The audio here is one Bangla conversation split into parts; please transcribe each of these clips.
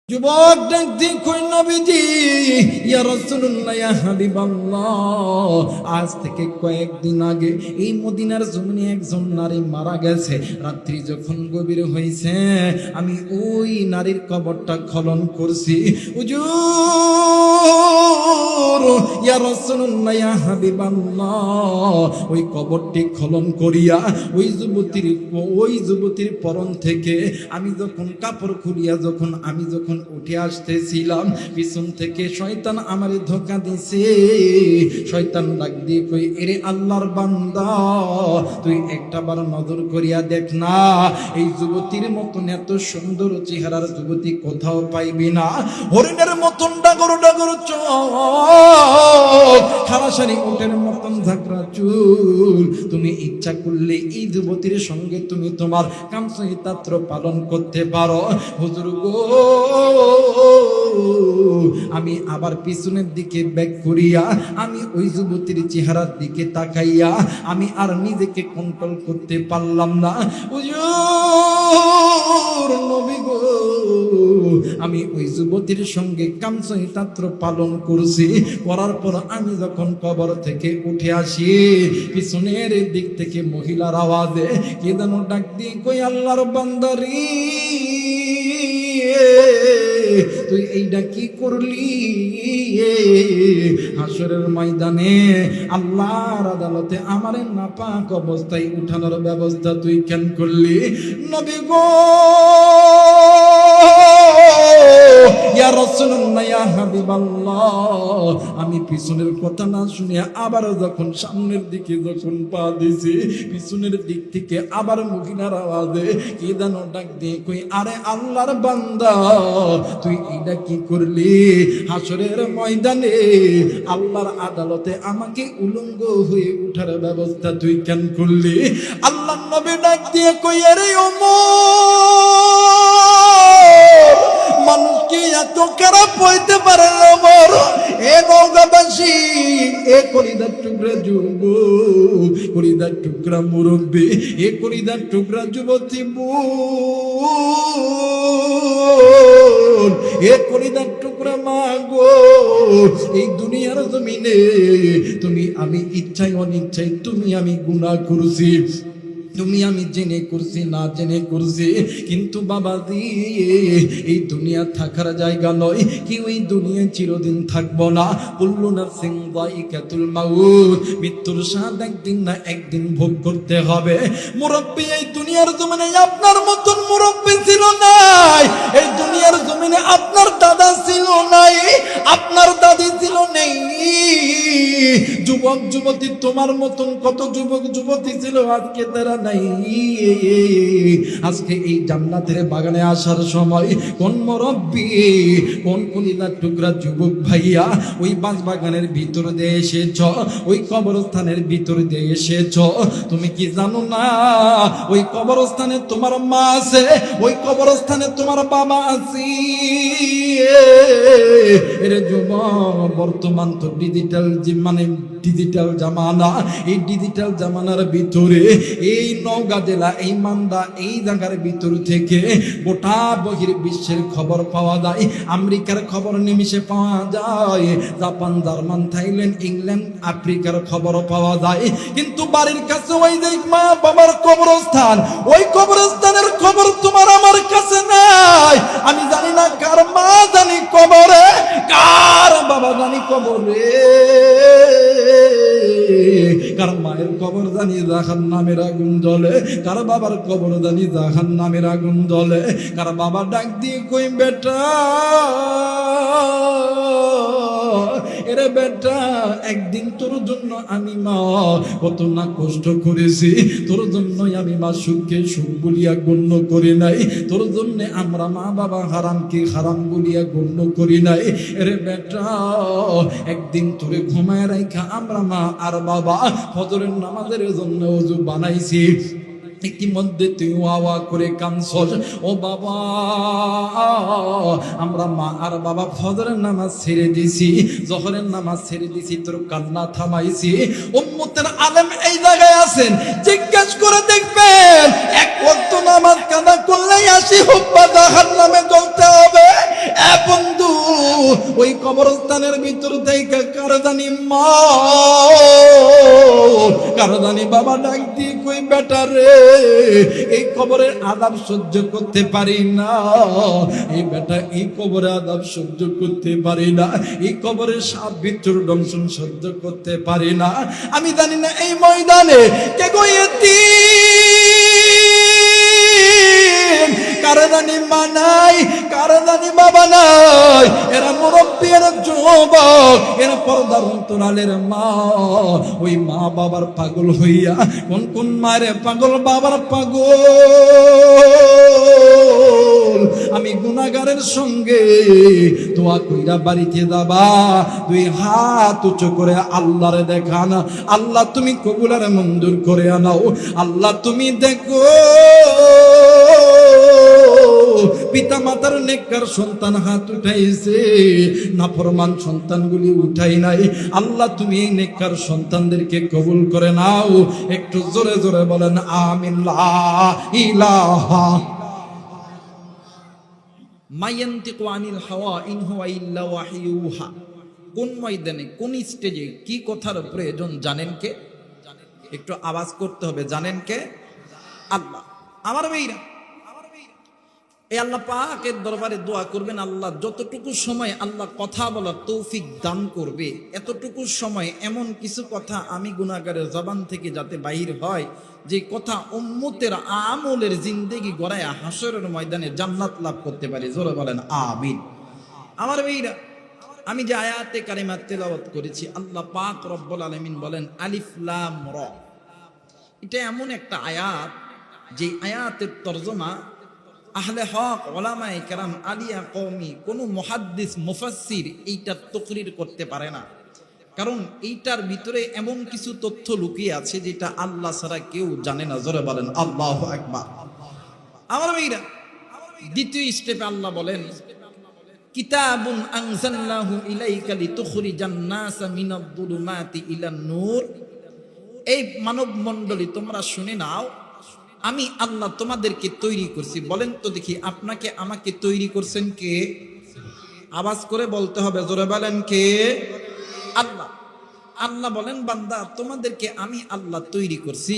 যুবক ডাক দিয়ে কই নবীজি, ইয়া রাসূলুল্লাহ, ইয়া হাবিবাল্লাহ, আজ থেকে কয়েকদিন আগে এই মদিনার জমিনে একজন নারী মারা গেছে। রাত্রি যখন গভীর হয়েছে, আমি ওই নারীর কবরটা খনন করছি। হুজুর, ইয়া রাসূলুল্লাহ, ইয়া হাবিবাল্লাহ, ওই কবরটি খনন করিয়া ওই যুবতীর পরন থেকে আমি যখন কাপড় খুলিয়া আমি যখন উঠে আসতেছিলাম, পিছন থেকে শয়তান আমারে ধোঁকা দিছে। শয়তান ডাক দিয়ে কই, এরে আল্লাহর বান্দা, তুই একটাবার নজর করিয়া দেখ না, এই যুবতীর মতন এত সুন্দর চেহারার যুবতী কোথাও পাইবি না। হরিণের মতন ডাগর ডাগর চোখ, খারাসারি উটের মতন ঝাঁকড়া চুল। তুমি ইচ্ছা করলে এই যুবতীর সঙ্গে তুমি তোমার কামসহিতাত্র পালন করতে পারো। হুজুর গো, আমি আবার পিছনের দিকে ব্যাক করিয়া আমি ওই যুবতীর চেহারার দিকে তাকাইয়া আমি আর নিজেকে কন্ট্রোল করতে পারলাম না। হুজুর নবী গো, আমি ওই যুবতীর সঙ্গে কামসহিতাত্র পালন করছি। করার পর আমি যখন কবর থেকে উঠে আসি, পিছনের দিক থেকে মহিলার আওয়াজে কে যেন ডাক দিয়ে কই, আল্লাহর বান্দারি, তুই এইটা কি করলি? হাসরের ময়দানে আল্লাহর আদালতে আমারে নাপাক অবস্থায় উঠানোর ব্যবস্থা তুই কেন করলি? নবী গো, ইয়া রাসূলুল্লাহ, ইয়া হাবিবাল্লাহ, আমি পিছনের কথা না শুনে আবার যখন সামনের দিকে যখন পা দিছি, পিছনের দিক থেকে আবার মহিলার আওয়াজে কে যেন ডাক দিয়ে কই, আরে আল্লাহর বান্দা, তুই এইটা কি করলি? হাসরের ময়দানে আল্লাহর আদালতে আমাকে উলঙ্গ হয়ে উঠার ব্যবস্থা তুই কেন করলি? আল্লাহর নবী ডাক দিয়ে কই, আরে ওমর, মানুষকে এত খারাপ হইতে পারে ওমর? এ নওগাঁবাসী, এ কলিদার টুকরা যুবক, কলিদার টুকরা মুরব্বী, এ কলিদার টুকরা যুবতী বোন, এ কলিদার টুকরা মা গো, এই দুনিয়ার জমিনে তুমি আমি ইচ্ছায় অনিচ্ছায় তুমি আমি গুনাহ করছি, তুমি আমি জেনে করছি না জেনে করছি, কিন্তু বাবাজি এই দুনিয়া থাকার জায়গা নয়, কেউ এই দুনিয়ায় চিরদিন থাকবো না। কুল্লু নাফসিন যায়িকাতুল মাউত, মৃত্যুর স্বাদ একদিন না একদিন ভোগ করতে হবে। মুরব্বী, এই দুনিয়ার জমিনে আপনার মতন মুরব্বী ছিল নাই, এই দুনিয়ার জমিনে আপনার দাদা ছিল নাই, আপনার দাদি ছিল নেই। যুবক যুবতী তোমার মতন কত যুবক যুবতী ছিল, আজকে তারা নাই। আজকে এই জান্নাতের বাগানে আসার সময় কোন মুরব্বী, কোন কলিজার টুকরা যুবক ভাইয়া ওই বাগানের ভিতর দিয়ে এসেছ, ওই কবরস্থানের ভিতর দিয়ে এসেছ? তুমি কি জানো না ওই কবরস্থানে তোমার মা আছে, ওই কবরস্থানে তোমার বাবা আছে? এরে যুবক, বর্তমান তো ডিজিটাল জামানা, এই ডিজিটাল জামানার ভিতরে এই নওগাঁ জেলা, এই মান্দা, এই জায়গার ভিতর থেকে গোটা বহির্বিশ্বের খবর পাওয়া যায়, আমেরিকার খবর নিমিষে পাওয়া যায়, জাপান, জার্মান, থাইল্যান্ড, ইংল্যান্ড, আফ্রিকার খবর পাওয়া যায়, কিন্তু বাড়ির কাছে ওই যে মা বাবার কবরস্থান, ওই কবরস্থানের খবর তোমার আমার কাছে নাই। আমি জানি না কার মা জানি কবরে, কার বাবা জানি কবরে, কার মায়ের কবর জানি জাহান্নামের আগুন জ্বলে, কার বাবার কবর জানি জাহান্নামের আগুন জ্বলে। কার বাবা ডাক দিয়ে কই, বেটা, এরে বেটা, একদিন তোর জন্য আমি মা কত না কষ্ট করেছি, তোর জন্যই আমি মা সুখকে সুখ বলিয়া গণ্য করি নাই, তোর জন্য আমরা মা বাবা হারামকে হারাম বলিয়া গণ্য করি নাই। এরে বেটা, একদিন তোরে ঘুমায় রাখা আমরা মা আর বাবা ফজরের নামাজের জন্য ওযু বানাইছি, ইতিমধ্যে তুই ওয়া করে কানছস, ও বাবা, আমরা মা আর বাবা ফজরের নামাজ ছেড়ে দিছি, জোহরের নামাজ ছেড়ে দিছি, তোর কান্না থামাইছি। উম্মতের আলেম এই জায়গায় আছেন, জিজ্ঞেস করে দেখবেন, এক ওয়াক্ত নামাজ কাদা করলেই 80 হুব্বা জাহান্নামে জ্বলতে হবে, ওই কবরস্থানের ভিতর থেকে কারদানি মা কারদানি বাবা ডাক দিয়ে কই বেটা রে, এই কবরের আযাব সহ্য করতে পারি না, এই বেটা এই কবরের আযাব সহ্য করতে পারি না, এই কবরের সাপ বিচ্ছুর দংশন সহ্য করতে পারি না। আমি জানি না এই ময়দানে কে গইয়েতি কারদানি মা নাই, কারদানি বাবা নাই, এরা মুরব্বী, এরা যুবক, এরা পর্দার অন্তরালের মা। ওই মা বাবার পাগল হইয়া কোন কোন মায়ের পাগল, বাবার পাগল। আমি গুনাহগারের সঙ্গে দোয়া কইরা বাড়িতে যাবা, দুই হাত উঁচু করে আল্লাহরে দেখান, আল্লাহ তুমি কবুল আর মঞ্জুর করে আনাও। আল্লাহ তুমি দেখো পিতা মাতার নেককার সন্তান হাত উঠাইছে, নাফরমান সন্তানগুলি উঠাই নাই। আল্লাহ তুমি এই নেককার সন্তানদেরকে কবুল করে নাও। একটু জোরে জোরে বলেন আমিন। লা ইলাহা মায়ান্তিকু আনিল হাওয়া ইন হুয়া ইল্লা ওয়াহিয়ুহা। কোন ময়দানে কোন স্টেজে কি কথার প্রয়োজন জানেন কে? একটু আওয়াজ করতে হবে, জানেন কে? আল্লাহ। আমার ভাইরা, এই আল্লাহ পাকের দরবারে দোয়া করবেন, আল্লাহ যতটুকু সময় আল্লাহ কথা বলার তৌফিক দান করবে, এতটুকু সময় এমন কিছু কথা আমি গুনাহগারের জবান থেকে যাতে বাহির হয়, যে কথা উম্মতের আমলের জিন্দেগি গড়ায় হাসরের ময়দানে জান্নাত লাভ করতে পারি। জোরে বলেন আমিন। আমার ভাইরা, আমি যে আয়াতে কারিমা তেলাওয়াত করেছি, আল্লাহ পাক রব্বুল আলামিন বলেন আলিফ লাম র। এটা এমন একটা আয়াত যে আয়াতের তরজমা আহলে হক ওলামায়ে কেরাম আলিয়া কওমি কোন মুহাদ্দিস মুফাসসির এইটার তাকরীর করতে পারে না, কারণ এইটার ভিতরে এমন কিছু তথ্য লুকিয়ে আছে যেটা আল্লাহ ছাড়া কেউ জানে না। জোরে বলেন আল্লাহু আকবার। আমার ভাইরা, দ্বিতীয় স্টেপে আল্লাহ বলেন কিতাবুন আনজালনাহু ইলাইকা লিতুখরিজান নাসা মিনাদ যুলুমাতি ইলান নূর। এই মানব মণ্ডলী তোমরা শুনে নাও, আমি আল্লাহ তোমাদেরকে তৈরি করছি। বলেন তো দেখি, আপনাকে আমাকে তৈরি করছেন কে? আওয়াজ করে বলতে হবে, জোরে বলেন কে? আল্লাহ। আল্লাহ বলেন বান্দা তোমাদেরকে আমি আল্লাহ তৈরি করছি।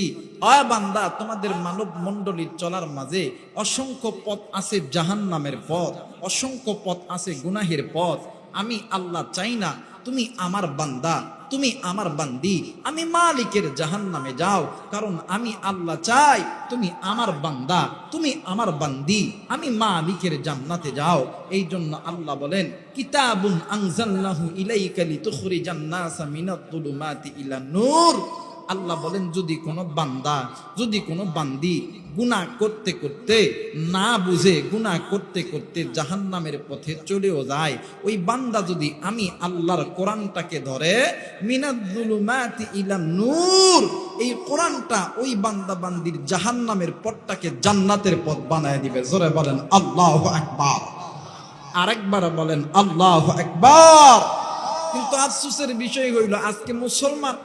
বান্দা তোমাদের মানব মণ্ডলীর চলার মাঝে অসংখ্য পথ আছে, জাহান্নামের পথ, অসংখ্য পথ আছে গুনাহের পথ। আমি আল্লাহ চাই না তুমি আমার বান্দা, তুমি আমার বান্দি, আমি মালিকের জাহান্নামে যাও, কারণ আমি আল্লাহ চাই তুমি আমার বান্দা, তুমি আমার বান্দি, আমি মালিকের জান্নাতে যাও। এই জন্য আল্লাহ বলেন কিতাবুন আনজালনাহু ইলাইকা লিতুখরিজান নাসা মিনাদ যুলুমাতি ইলান নূর। আল্লাহ বলেন যদি কোনো বান্দা, যদি কোনো বান্দি গুনাহ করতে করতে না বুঝে গুনাহ করতে করতে জাহান্নামের পথে চলেও যায়, ওই বান্দা যদি আমি আল্লাহর কোরআনটাকে ধরে মিনাদ যুলুমাতি ইলান নূর, এই কোরআনটা ওই বান্দা বান্দির জাহান্নামের পথটাকে জান্নাতের পথ বানায় দিবে। জোরে বলেন আল্লাহু আকবার। আরেকবার বলেন আল্লাহু আকবার। কিন্তু আফসোসের বিষয় হইল আজকে মুসলমান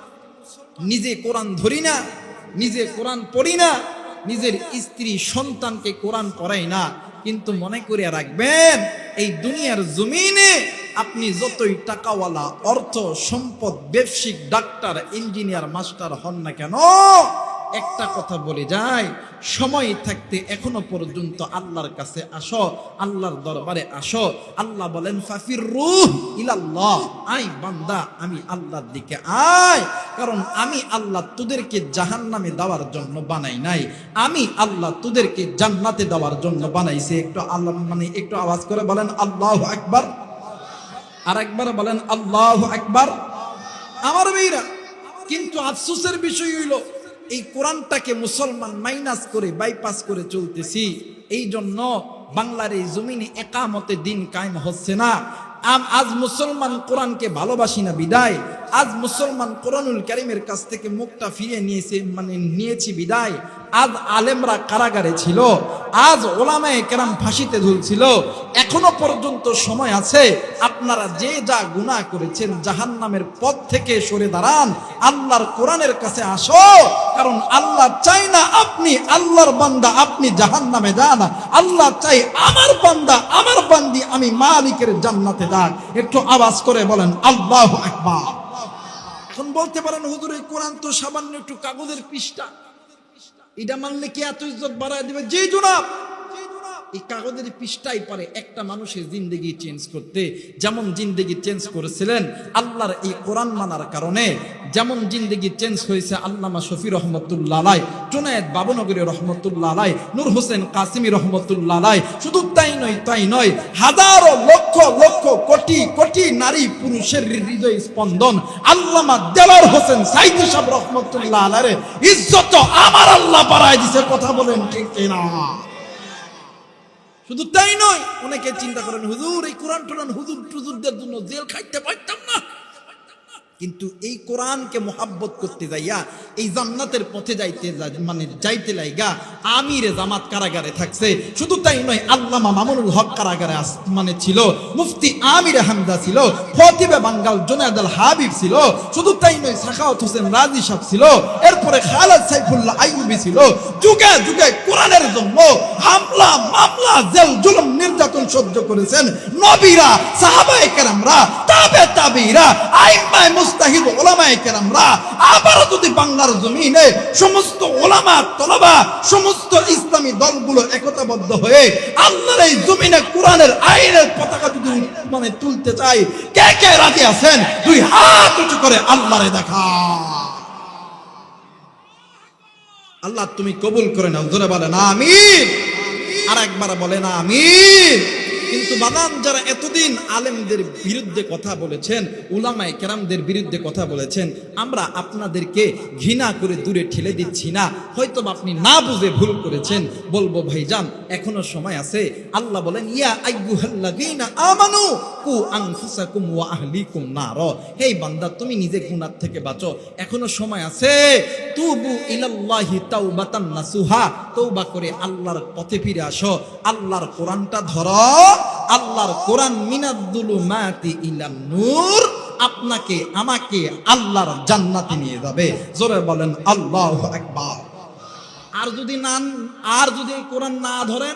নিজে কোরআন ধরি না, নিজে কোরআন পড়ি না, নিজের স্ত্রী সন্তানকে কোরআন পড়াই না, কিন্তু মনে করে রাখবেন এই দুনিয়ার জমিনে আপনি যতই টাকাওয়ালা, অর্থ সম্পদ, ব্যবসায়িক, ডাক্তার, ইঞ্জিনিয়ার, মাস্টার হন না কেন, একটা কথা বলে যায়, সময় থাকতে এখনো পর্যন্ত আল্লাহর কাছে আসো, আল্লাহর দরবারে আসো। আল্লাহ বলেন ফাফিরু ইলাল্লাহ, আয় বান্দা আমি আল্লাহর দিকে আয়, কারণ আমি আল্লাহ তোদেরকে জাহান্নামে দেওয়ার জন্য বানাই নাই, আমি আল্লাহ তোদেরকে জান্নাতে দেওয়ার জন্য বানাইছি। একটু আল্লাহ মানে একটু আওয়াজ করে বলেন আল্লাহু আকবার। আর একবার বলেন আল্লাহু আকবার। আমার ভাইরা, কিন্তু আফসোসের বিষয় হইল এই কোরআনটাকে মুসলমান মাইনাস করে বাইপাস করে চলতেছি। এই জন্য বাংলার এই জমিনে একামতে দিন কায়েম হচ্ছে না। আজ মুসলমান কোরআনকে ভালোবাসি না বিদায় আজ মুসলমান কোরআনুল কারীমের কাছ থেকে মুখটা ফিরিয়ে নিয়েছে, মানে নিয়েছি বিদায়। আজ আলেমরা কারাগারে ছিল, আজ ওলামায়ে কেরাম ফাঁসিতে ঝুলছিল। এখনো পর্যন্ত সময় আছে, আপনারা যে যা গুনাহ করেছেন জাহান্নামের পথ থেকে সরে দাঁড়ান, আল্লাহর কোরআনের কাছে আসো। কারণ আল্লাহ চাই না আপনি আল্লাহর বান্দা আপনি জাহান্নামে যান, আল্লাহ চাই আমার বান্দা আমার বান্দি আমি মালিকের জান্নাতে যাক। একটু আওয়াজ করে বলেন আল্লাহু আকবার। এখন বলতে পারেন হুজুর এই কোরআন তো সামান্য একটু কাগজের পৃষ্ঠা, এটা মানলে কি এত ইজ্জত বাড়ায় দিবে? জি জনাব, এই কাগজের পৃষ্ঠাই পারে একটা মানুষের জিন্দেগি চেঞ্জ করতে। যেমন জিন্দেগি চেঞ্জ করেছিলেন আল্লাহর এই কোরআন মানার কারণে, যেমন জিন্দেগি চেঞ্জ হয়েছে আল্লামা শফি রহমতুল্লাহ আলাই, জুনায়েদ বাবনগরী রহমতুল্লাহ আলাই, নূর হোসেন কাসিমি রহমতুল্লাহ আলাই। শুধু তাই নয়, হাজারো লক্ষ লক্ষ কোটি কোটি নারী পুরুষের হৃদয় স্পন্দন আল্লামা দেলোয়ার হোসেন সাইদি সাহেব রহমতুল্লাহ আলাইহির ইজ্জত আমার আল্লাহ বাড়ায় দিছে। কথা বলেন ঠিক কিনা? শুধু তাই নয়, অনেকে চিন্তা করেন হুজুর এই কোরআন টোরান হুজুর টুজুরদের জন্য জেল খাইতে পারতাম না, কিন্তু এই কোরআনকে মোহাব্বত করতে যাইয়া এই জান্নাতের পথে যাইতে লাইগা আমিরে জামাত কারাগারে থাকছে। শুধু তাই নয়, আল্লামা মামুনুল হক কারাগারে ছিল, মুফতি আমির হামদা ছিল, খতিবে বাঙ্গাল জুনায়েদ আল হাবিব ছিল। শুধু তাই নয়, সাখাওয়াত হোসেন রাজি সাহেব ছিল, এরপরে খালেদ সাইফুল্লাহ আইয়ুবী ছিল। যুগে যুগে কোরআনের জন্য হামলা মামলা জেল জুলুম নির্যাতন সহ্য করেছেন নবীরা, সাহাবায়ে কেরামরা, তাবেঈরা, আইম্মায়ে মুস্তাহিদ উলামায়ে কেরামরা। আবার যদি বাংলার জমিনে সমস্ত উলামা তলবা সমস্ত ইসলামী দলগুলো একতাবদ্ধ হয়ে আল্লাহর এই জমিনে কোরআনের আইনের পতাকা যদি তুলতে চাই, কে কে রাজি আছেন? দুই হাত উঁচু করে আল্লাহরে দেখা। আল্লাহ তুমি কবুল করে নাও, জোরে বলেন আমিন। আর একবার বলেন আমিন। কিন্তু বাদান যারা এতদিন আলেমদের বিরুদ্ধে কথা বলেছেন, উলামায়ে কেরামদের বিরুদ্ধে কথা বলেছেন, আমরা আপনাদেরকে ঘৃণা করে দূরে ঠেলে দিচ্ছি না। হয়তো আপনি না বুঝে ভুল করেছেন, বলবো ভাইজান এখনো সময় আছে। আল্লাহ বলেন ইয়া আইয়ুহাল্লাযীনা আমানু কু আনফুসাকুম ওয়া আহলিকুম নার। হে বান্দা তুমি নিজে গুনাহ থেকে বাঁচো, এখনো সময় আছে। তুবু ইলাল্লাহি তাওবাতান নাসুহা, তওবা করে আল্লাহর পথে ফিরে আসো, আল্লাহর কোরআনটা ধরো। আল্লাহর কোরআন মিনাদ্দুলুমাতি ইলান নূর, আপনাকে আমাকে আল্লাহর জান্নাতে নিয়ে যাবে। জোরে বলেন আল্লাহু আকবার। আর যদি এই কোরআন না ধরেন,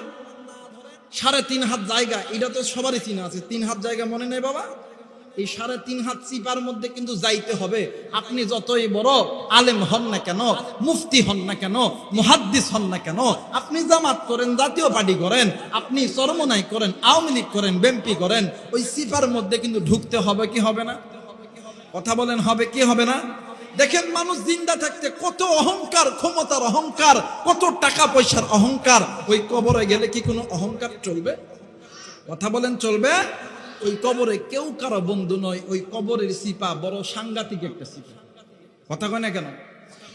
3.5 হাত জায়গা, এটা তো সবারই চিনা আছে। 3 হাত জায়গা মনে নেই বাবা? এই 3.5 হাত চিপার মধ্যে কিন্তু যাইতে হবে। আপনি যতই বড় আলেম হন না কেন, মুফতি হন না কেন, মুহাদ্দিস হন না কেন, আপনি জামাত করেন, জাতীয় পার্টি করেন, আপনি চরমনাই করেন, আওয়ামী লীগ করেন, বিএনপি করেন, ওই চিপার মধ্যে কিন্তু ঢুকতে হবে কি হবে না? কথা বলেন হবে কি হবে না? দেখেন মানুষ জিন্দা থাকতে কত অহংকার, ক্ষমতার অহংকার, কত টাকা পয়সার অহংকার। ওই কবরে গেলে কি কোনো অহংকার চলবে? কথা বলেন চলবে? ওই কবরে কেউ কারো বন্ধু নয়, ওই কবরের সিপা বড় সাংঘাতিক একটা সিপা। কথা কয় না কেন?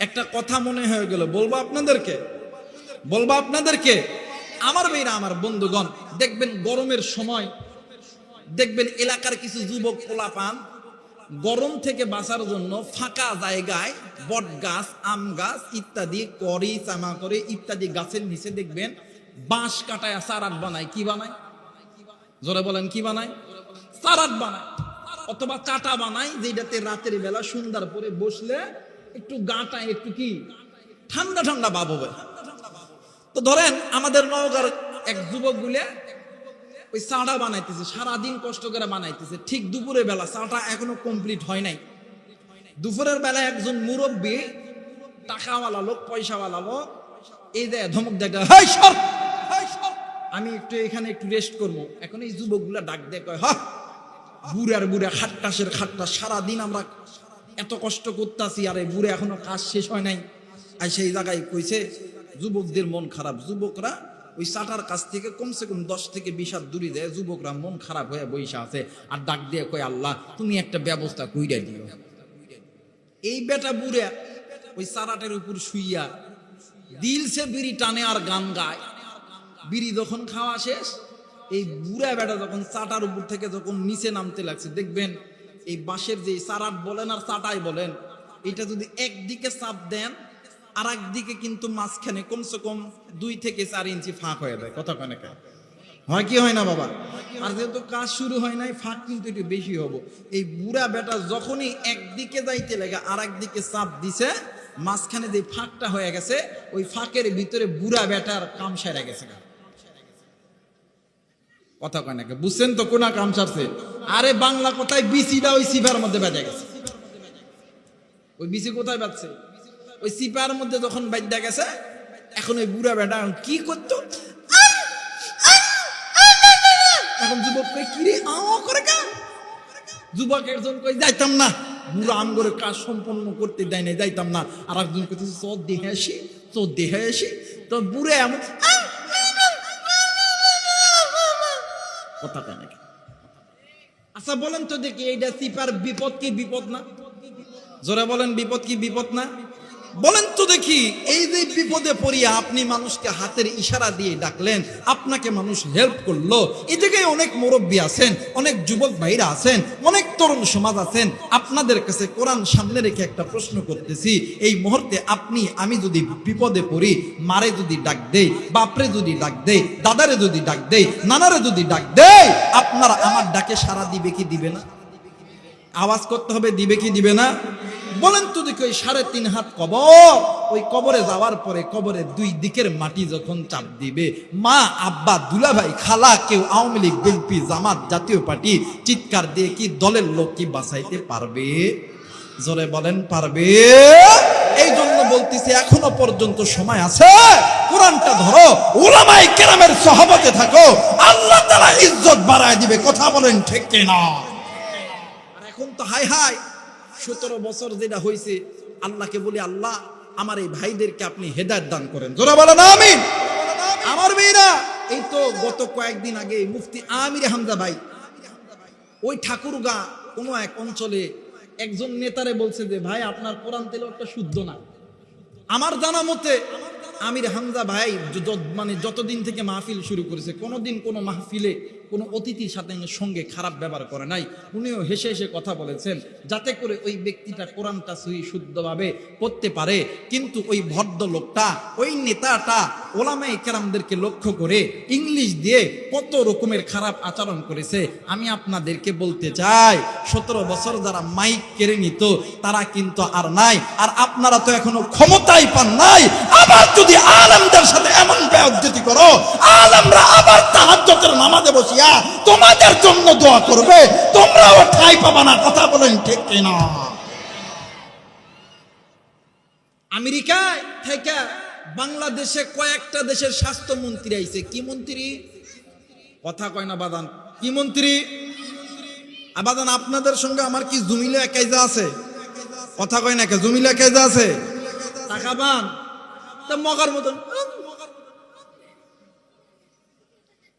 একটা কথা মনে হয়ে গেল, বলবো আপনাদেরকে। আমার ভাইরা, আমার বন্ধুগণ, দেখবেন গরমের সময় দেখবেন এলাকার কিছু যুবক পোলাপান গরম থেকে বাঁচার জন্য ফাঁকা জায়গায় বট গাছ, আম গাছ ইত্যাদি করি চামা করে ইত্যাদি গাছের নিচে দেখবেন বাঁশ কাটায় চারাট বানায়। কি বানায়? জোরে বলেন কি বানায়? চারাট বানায় অথবা চাটা বানায়, যেটাতে রাতের বেলা সন্ধ্যার পরে বসলে একটু গাটা একটু কি ঠান্ডা ঠান্ডা ভাব হবে। তো ধরেন আমাদের নওগাঁর এক যুবক গুলে ওই চাটা বানাইতেছে, সারাদিন কষ্ট করে বানাইতেছে। ঠিক দুপুরের বেলা, চাটা এখনো কমপ্লিট হয় নাই, দুপুরের বেলা একজন মুরব্বী টাকাওয়ালা লোক, পয়সাওয়ালা লোক এই যে ধমক দেয়, আমি একটু এখানে একটু রেস্ট করবো। এখন এই যুবকগুলা ডাক দিয়ে কয়, বুড়া খাট্টাসের খাট্টা, সারাদিন আমরা এত কষ্ট করতেছি, আর এই বুড়ে এখনো কাজ শেষ হয় নাই। আর সেই জায়গায় কইছে যুবকদের মন খারাপ, যুবকরা ওই চাটার কাছ থেকে কমসে কম 10 থেকে 20 হাত দূরে যায়, যুবকরা মন খারাপ হয়ে বইসা আছে আর ডাক দিয়ে কয়, আল্লাহ তুমি একটা ব্যবস্থা কইরা দিও। এই বেটা বুড়া ওই চারাটের উপর শুইয়া দিলসে বিড়ি টানে আর গান গায়। বিড়ি যখন খাওয়া শেষ, এই বুড়া বেটা যখন চাটার উপর থেকে যখন নিচে নামতে লাগছে, দেখবেন এই বাঁশের যে চারাট বলেন আর চাটাই বলেন, এটা যদি একদিকে চাপ দেন আর একদিকে কিন্তু মাঝখানে কমসে কম 2 থেকে 4 ইঞ্চি ফাঁক হয়ে যায়। কথা কয় না কেন? হয় কি হয় না বাবা? আর যেহেতু কাজ শুরু হয় নাই, ফাঁক কিন্তু একটু বেশি হবো। এই বুড়া বেটা যখনই একদিকে যাইতে লাগে আর একদিকে চাপ দিছে, মাঝখানে যে ফাঁকটা হয়ে গেছে, ওই ফাঁকের ভিতরে বুড়া বেটার কাম সেরে গেছে। কথা কয় নাকি? বুঝছেন তো কোনা কাম সারছে? আরে বাংলা কথায় বিসিটা ওই সিপার মধ্যে বেজে গেছে। ওই বিসি কোথায় বাজছে? ওই সিপার মধ্যে যখন বাজা গেছে, এখন ওই বুড়া বেটা কি করতো, এখন যুবক কি রে করে কেন? যুবক একজন কই যাইতাম না, বুড়া আম করে কাজ সম্পন্ন করতে দেয় না, যাইতাম না। আর একজন কইতেছে চোর দেখে আসি, চোর দেখে আসি। তো বুড়ে এমন কথা কয় নাকি? আচ্ছা বলেন তো দেখি, এইটা সিপার বিপদ কি বিপদ না? জোরে বলেন, বিপদ কি বিপদ না? বলেন তো দেখি, এই যে বিপদে পড়িয়া আপনি মানুষকে হাতের ইশারা দিয়ে ডাকলেন, আপনাকে মানুষ হেল্প করলো, এই জায়গায় অনেক মুরব্বী আছেন, অনেক যুবক ভাইরা আছেন, অনেক তরুণ সমাজ আছেন। আপনাদের কাছে কোরআন সামনে রেখে একটা প্রশ্ন করতেছি, এই মুহূর্তে আপনি আমি যদি বিপদে পড়ি, মারে যদি ডাক দেই, বাপরে যদি ডাক দেই, দাদারে যদি ডাক দেই, নানারে যদি ডাক দেই, আপনারা আমার ডাকে সাড়া দিবে কি দিবে না? আওয়াজ করতে হবে, দিবে কি দিবে না? বলেন তো দেখি, ওই 3.5 হাত কবর, ওই কবরে যাওয়ার পরে কবরের 2 দিকের মাটি যখন চাপ দিবে, মা, আব্বা, দুলাভাই, খালা, কেউ আওয়ামী লীগ, বিএনপি, জামাত, জাতীয় পার্টি চিৎকার দিয়ে কি দলের লোক কি বাঁচাইতে পারবে? জোরে বলেন, পারবে? এই জন্য বলতেছি, এখনো পর্যন্ত সময় আছে, কোরআনটা ধরো, উলামায়ে কেরামের সহবতে থাকো, আল্লাহ তাআলা ইজ্জত বাড়ায় দিবে। কথা বলেন ঠিক কিনা? এখন তো হাই হাই 17 বছর যেটা হয়েছে, আল্লাহকে বলি, আল্লাহ আমার এই ভাইদেরকে আপনি হেদায়েত দান করেন। জোরে বলেন আমিন। আমার মেয়েরা, এই তো গত কয়েকদিন আগে মুফতি আমির হামজা ভাই ওই ঠাকুরগা কোনো এক অঞ্চলে একজন নেতারে বলছে যে, ভাই আপনার কোরআন তেলাওয়াতটা শুদ্ধ না। আমার জানা মতে আমির হামজা ভাই মানে যতদিন থেকে মাহফিল শুরু করেছে, কোনোদিন কোনো মাহফিলে কোনো অতিথির সাথে সঙ্গে খারাপ ব্যবহার করে নাই। উনিও হেসে হেসে কথা বলেছেন, যাতে করে ওই ব্যক্তিটা কোরআনটা সহি শুদ্ধভাবে পড়তে পারে। কিন্তু ওই ভদ্রলোকটা, ওই নেতাটা ওলামায়ে কেরামদেরকে লক্ষ্য করে ইংলিশ দিয়ে কত রকমের খারাপ আচরণ করেছে। আমি আপনাদেরকে বলতে চাই, 17 বছর যারা মাইক কেড়ে নিত তারা কিন্তু আর নাই। আর আপনারা তো এখনো ক্ষমতাই পান নাই। আবার যদি আলেমদের সাথে এমন বেয়াদবি করো, আলেমরা আবার তাহাজ্জুদের নামাজে বসিয়া তোমাদের জন্য দোয়া করবে, তোমরাও ঠাঁই পাবা না। কথা বলেন ঠিক কিনা? আমেরিকায় থেকে বাংলাদেশে কয়েকটা দেশের স্বাস্থ্যমন্ত্রী আইছে। কি মন্ত্রী? কথা কয় না বাদান। কি মন্ত্রী? আবাদান, আপনাদের সঙ্গে আমার কি জমিলে কায়দা আছে? কথা কয় না, জমিলে কায়দা আছে? টাকা পান তা মগার মতন।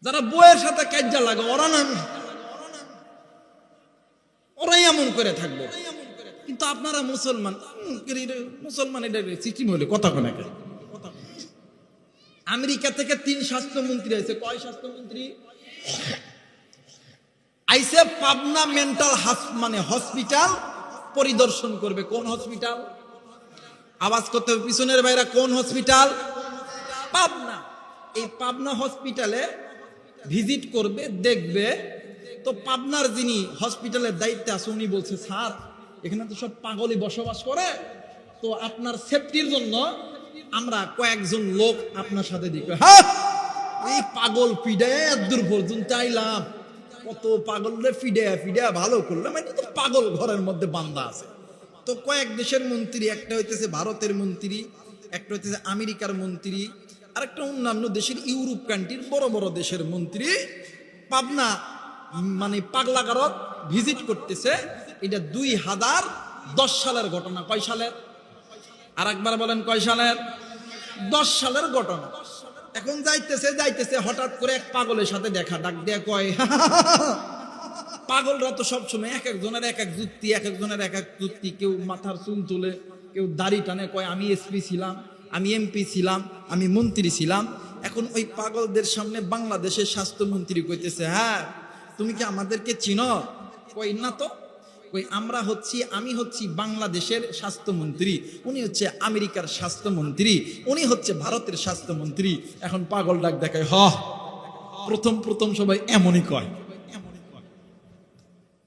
যারা বইয়ের সাথে কাজা লাগে ওরা না, ওরাই এমন করে থাকবো। কিন্তু আপনারা মুসলমান, মুসলমান এটা সিস্টেম হলে কথা কয় না। আমেরিকা থেকে 3 স্বাস্থ্যমন্ত্রী আইছে। কয় স্বাস্থ্যমন্ত্রী আইছে? পাবনা মেন্টাল মানে হসপিটাল পরিদর্শন করবে। কোন হসপিটাল? আওয়াজ করতে হবে পিছনের ভাইরা, কোন হসপিটাল? পাবনা। এই পাবনা হসপিটালে ভিজিট করবে, দেখবে। তো পাবনার যিনি হসপিটালের দায়িত্বে আছে উনি বলছে, স্যার এখানে তো সব পাগলই বসবাস করে, তো আপনার সেফটির জন্য আমরা কয়েকজন লোক আপনার সাথে দিই। হ্যাঁ, এই পাগল পিডায় দূর পর্যন্ত আইলাম, কত পাগলরে ফিডা ভালো করলাম, এটা তো পাগল ঘরের মধ্যে বান্দা আছে। তো কয়েক দেশের মন্ত্রী, একটা হইতেছে ভারতের মন্ত্রী, একটা হইতেছে আমেরিকার মন্ত্রী, আর একটা অন্যান্য দেশের ইউরোপ কান্ট্রির বড় বড় দেশের মন্ত্রী পাবনা মানে পাগলাগারত ভিজিট করতেছে। এটা 2010 সালের ঘটনা। কয় সালের? আর একবার বলেন, কয় সালের? 10 সালের ঘটনা। এখন যাইতেছে হঠাৎ করে এক পাগলের সাথে দেখা, ডাক দেয়া কয়, পাগলরা তো সবসময় এক একজনের এক এক যুক্তি, এক একজনের এক এক যুক্তি। কেউ মাথার চুল তুলে, কেউ দাড়ি টানে, কয় আমি এসপি ছিলাম, আমি এমপি ছিলাম, আমি মন্ত্রী ছিলাম। এখন ওই পাগলদের সামনে বাংলাদেশের স্বাস্থ্যমন্ত্রী কইতেছে, হ্যাঁ তুমি কি আমাদেরকে চিনো? কই না তো। কই আমি হচ্ছি বাংলাদেশের স্বাস্থ্যমন্ত্রী, উনি হচ্ছে আমেরিকার স্বাস্থ্যমন্ত্রী, উনি হচ্ছে ভারতের স্বাস্থ্যমন্ত্রী। এখন পাগল ডাক দেখায়, প্রথম সবাই এমনই কয়,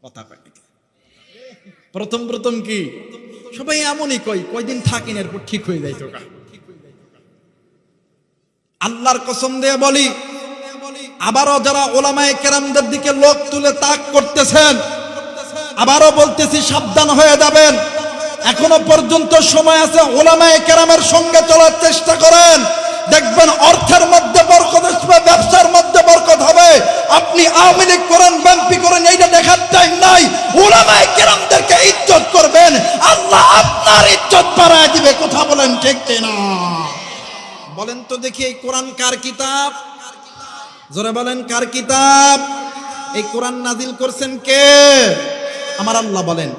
কথা কয় নাকি? প্রথম কি সবাই এমনই কয়, কয়দিন থাকেন এরপর ঠিক হয়ে যায়। তোকা আল্লাহর কসম দিয়ে বলি, আবারও যারা ওলামায়ে কেরামদের দিকে লোক তুলে তাক করতেছেন, আবারও বলতেছি সাবধান হয়ে যাবেন। এখনো পর্যন্ত সময় আছে, ওলামায়ে কেরামের সঙ্গে চলার চেষ্টা করেন, দেখবেন অর্থের মধ্যে বরকত আসবে, ব্যবসার মধ্যে বরকত হবে। আপনি আওয়ামী লীগ করেন, বিএনপি করেন, এইটা দেখার টাইম নাই। ওলামায়ে কেরামদেরকে ইজ্জত করবেন, আল্লাহ আপনার ইজ্জত বাড়ায় দিবে। কথা বলেন ঠিক কিনা? বলেন তো দেখি, এই কোরআন কার কিতাব? জোরে বলেন কার কিতাব? এই কোরআন নাজিল করছেন কে? আমার আল্লাহ বলেন,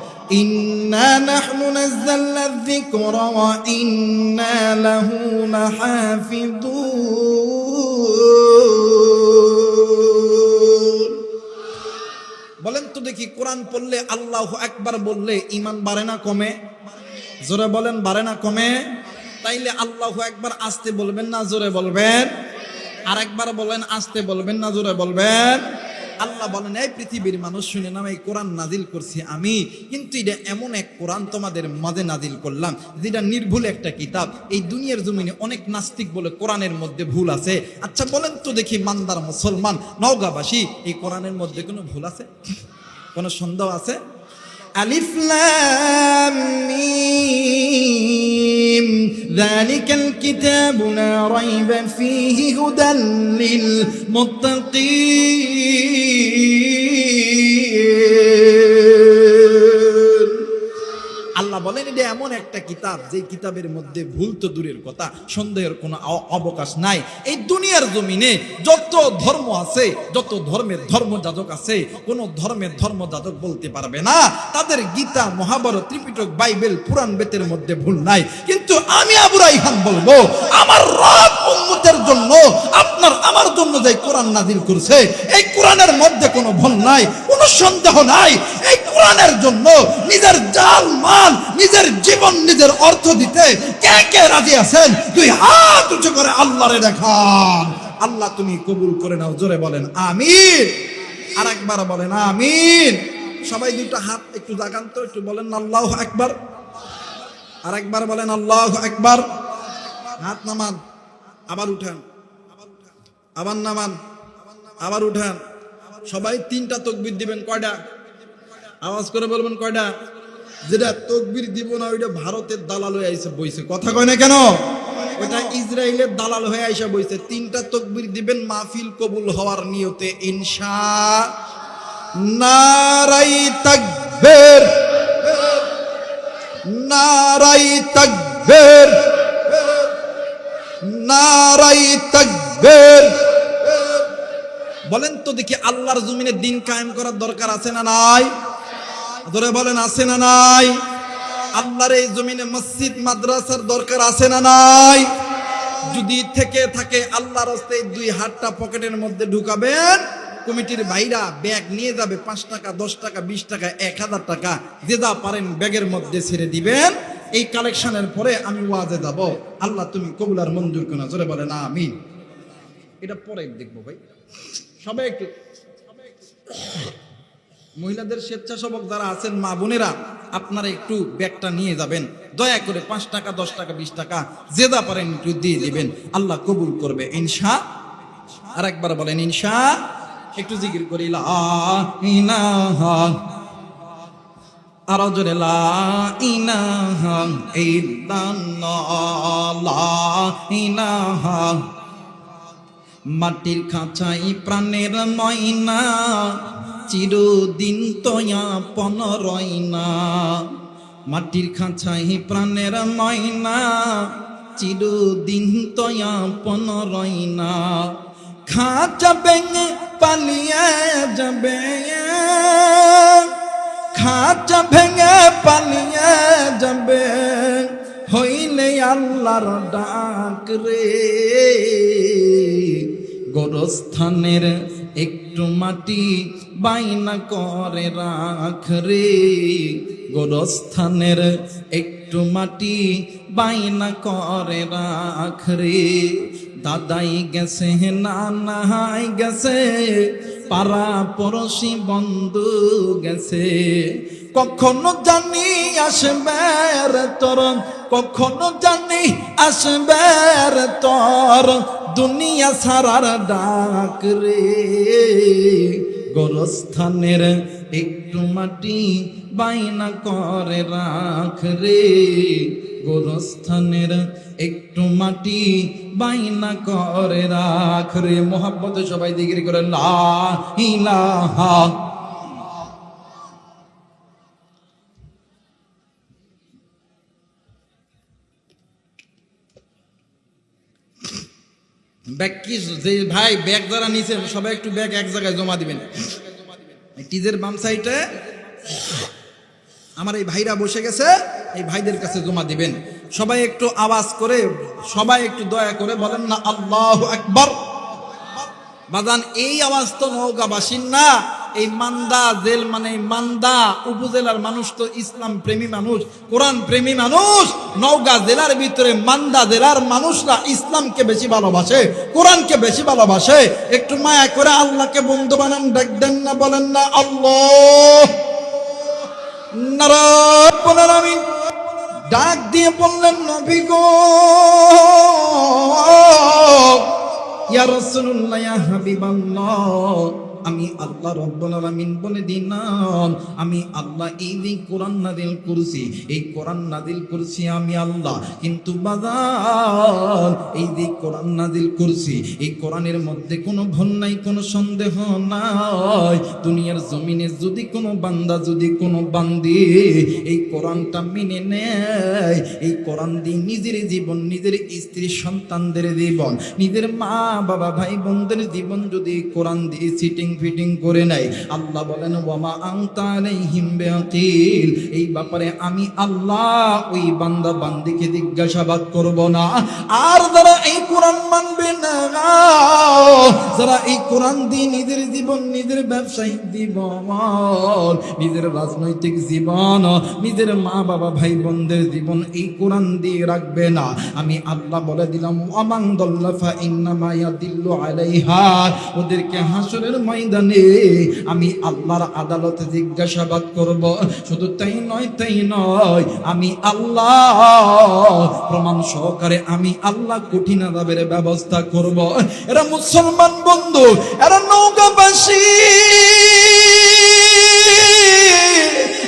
ইন্না নাহনু নাযালনা যিকরা ওয়া ইন্না লাহু লাহাফিযুন। বলেন তো দেখি, কোরআন পড়লে, আল্লাহু আকবার বললে ঈমান বাড়ে না কমে? জোরে বলেন, বাড়ে না কমে? তাইলে আল্লাহু আকবার আস্তে বলবেন না জোরে বলবেন? আরেকবার বলেন, আস্তে বলবেন না জোরে বলবেন? আল্লাহ বলেন, এই পৃথিবীর মানুষ শুনে নাও, এই কোরআন নাজিল করছি আমি, কিন্তু এটা এমন এক কোরআন তোমাদের মাঝে নাজিল করলাম যেটা নির্ভুল একটা কিতাব। এই দুনিয়ার জমিনে অনেক নাস্তিক বলে কোরআনের মধ্যে ভুল আছে। আচ্ছা বলেন তো দেখি, মানদার মুসলমান নওগাঁবাসী, এই কোরআনের মধ্যে কোনো ভুল আছে? কোনো সন্দেহ আছে? আলিফ লাম মিম যালিকাল কিতাবু লা রাইবা ফীহি হুদাল লিল মুত্তাকিন। আল্লাহ বলেন, এটা এমন একটা কিতাব যে কিতাবের মধ্যে ভুল তো দূরের কথা, সন্দেহের কোনো অবকাশ নাই। এই দুনিয়ার জমিনে যত ধর্ম আছে, যত ধর্মের ধর্মযাজক আছে, কোন ধর্মের ধর্মযাজক বলতে পারবে না তাদের গীতা, মহাভারত, ত্রিপিটক, বাইবেল, পুরাণ বেতের মধ্যে ভুল নাই। কিন্তু আমি আবু রাইহান বলবো, আমার রব উম্মতের জন্য, আপনার আমার জন্য যে কোরআন নাজিল করছে, এই কোরআনের মধ্যে কোনো ভুল নাই, কোনো সন্দেহ নাই। এই কোরআনের জন্য নিজের জান মাল, নিজের জীবন, নিজের অর্থ দিতে কে কে রাজি আছেন? দুই হাত উঁচু করে আল্লাহরে দেখান। আল্লাহ তুমি কবুল করে নাও। জোরে বলেন আমিন। আরেকবার বলেন আমিন। সবাই দুটো হাত একটু জাগান তো, একটু বলেন আল্লাহু আকবার। আরেকবার বলেন আল্লাহু আকবার। হাত নামান, আবার উঠান, আবার নামান, আবার উঠান। সবাই তিনটা তাকবীর দিবেন। কয়টা? আওয়াজ করে বলবেন কয়টা? যেটা তাকবীর দিব না ওইটা ভারতের দালাল হয়ে আইসা বইছে। কথা কয় না কেন? ওটা ইসরায়েলের দালাল হয়ে আইসা বইছে। তিনটা তাকবীর দিবেন মাহফিল কবুল হওয়ার নিয়তে ইনশাআল্লাহ। নারাই তাকবীর, নারাই তাকবীর, নারাই তাকবীর। বলেন তো দেখি, আল্লাহর জমিনে দিন কায়েম করার দরকার আছে না নাই? ধরে বলেন আছে না নাই? আল্লাহর এই জমিনে মসজিদ মাদ্রাসার দরকার আছে না নাই? যদি থেকে থাকে, আল্লাহর রাস্তে দুই হাতটা পকেটের মধ্যে ঢুকাবেন, কমিটির ভাইরা ব্যাগ নিয়ে যাবে, 5 টাকা, 10 টাকা, 20 টাকা, 1000 টাকা, যে যা পারেন ব্যাগের মধ্যে ছেড়ে দিবেন। এই কালেকশনের পরে আমি ওয়াজে যাব। আল্লাহ তুমি কবুল আর মঞ্জুর করো। জোরে বলেন আমিন। এটা পরে দেখবো ভাই। সবাই একটু, মহিলাদের স্বেচ্ছাসেবক যারা আছেন, মা বোনেরা, আপনারা একটু ব্যাগটা নিয়ে যাবেন দয়া করে। 5 টাকা, 10 টাকা, 20 টাকা, যে যা পারেন একটু দিয়ে দিবেন। আল্লাহ কবুল করবে ইনশাআল্লাহ। আর একবার বলেন ইনশাআল্লাহ। একটু জিকির করি, লা ইলাহা, আরো জোরে, লা ইলাহা ইল্লাল্লাহ, লা ইলাহা। মাটির খাঁচাই প্রাণের ময়না, চিরদিন তয়া পন রয়না। মাটির খাঁচাই প্রাণের ময়না, চিরদিন তয়া পন রয়না। খাঁচা ভেঙে পালিয়ে যাবে, খাঁচা ভেঙে পালিয়ে যাবে, হইলে আল্লাহর ডাক রে। গোরস্থানের একটু মাটি বাইনা করে রাখ রে, গোরস্থানের একটু মাটি বাইনা করে রাখ রে। দাদাই গেছে নানাই গেছে, পাড়া পড়শি বন্ধু গেছে, কখনো জানি আসবে রে তোর, কখনো জানি আসবে রে তোর দুনিয়া ছাড়ার ডাক রে। গোরস্থানের একটু মাটি বাইনা করে রাখ রে, গোরস্থানের একটু মাটি বাইনা করে রাখ রে। মোহাব্বতে সবাই জিকির করে লা ইলাহা। ব্যাগ কি যে ভাই ব্যাগ যারা নিছেন সবাই একটু ব্যাগ এক জায়গায় জমা দিবেন। টিজের বাম সাইডে আমার এই ভাইরা বসে গেছে, এই ভাইদের কাছে জমা দিবেন। সবাই একটু আওয়াজ করে, সবাই একটু দয়া করে বলেন না আল্লাহু আকবার। বাজান এই আওয়াজ তো নওগাঁবাসীর না, এই মান্দা জেল মানে মান্দা উপজেলার মানুষ তো ইসলাম প্রেমী মানুষ, কোরআন প্রেমী মানুষ। নওগাঁ জেলার ভিতরে মান্দা জেলার মানুষরা ইসলামকে বেশি ভালোবাসে, কোরআনকে বেশি ভালোবাসে। একটু মায়া করে আল্লাহকে বন্ধু বানান, ডাক দেন না, বলেন না আল্লাহ নারায়ণ আমিন। ডাক দিয়ে বললেন নবী গো, ইয়া রাসূলুল্লাহ, ইয়া হাবিবাল্লাহ, আমি আল্লাহ রব্বুল আলামিন বলে দিলাম, আমি আল্লাহ এই যে কোরআন নাযিল করছি, এই কোরআন নাযিল করছি আমি আল্লাহ। কিন্তু বাজার এই যে কোরআন নাযিল করছি, এই কোরআনের মধ্যে কোনো ভুল নাই, কোনো সন্দেহ নাই। দুনিয়ার জমিনে যদি কোনো বান্দা, যদি কোনো বান্দি এই কোরআনটা মেনে নেয়, এই কোরআন দিয়ে নিজের জীবন, নিজের স্ত্রী সন্তানদের জীবন, নিজের মা বাবা ভাই বোনদের জীবন যদি কোরআন দিয়ে সিটিং ফিটিং করে নাই, আল্লাহ বলেন ওয়ামা আনতা আলাইহিম বিওয়াকিল, এই ব্যাপারে আমি আল্লাহ ওই বান্দা বান্দিকে জিজ্ঞাসাবাদ করব না। আর যারা এই কোরআন মানবে না, যারা এই কোরআন দিয়ে নিজের জীবন, নিজের ব্যবসায়িক জীবন, নিজের রাজনৈতিক জীবন, নিজের মা বাবা ভাই বোনদের জীবন এই কোরআন দিয়ে রাখবে না, আমি আল্লাহ বলে দিলাম ওয়ামান দাল্লা ফা ইন্নামা ইয়াদিল্লু আলাইহা, ওদেরকে হাসরের ময়দানে আমি আল্লাহর আদালতে জিজ্ঞাসাবাদ করব। শুধু তাই নয়, আমি আল্লাহ প্রমাণ সহকারে আমি আল্লাহ কঠিন আযাবের ব্যবস্থা করব। এরা মুসলমান বন্ধু, এরা নওগাঁবাসী,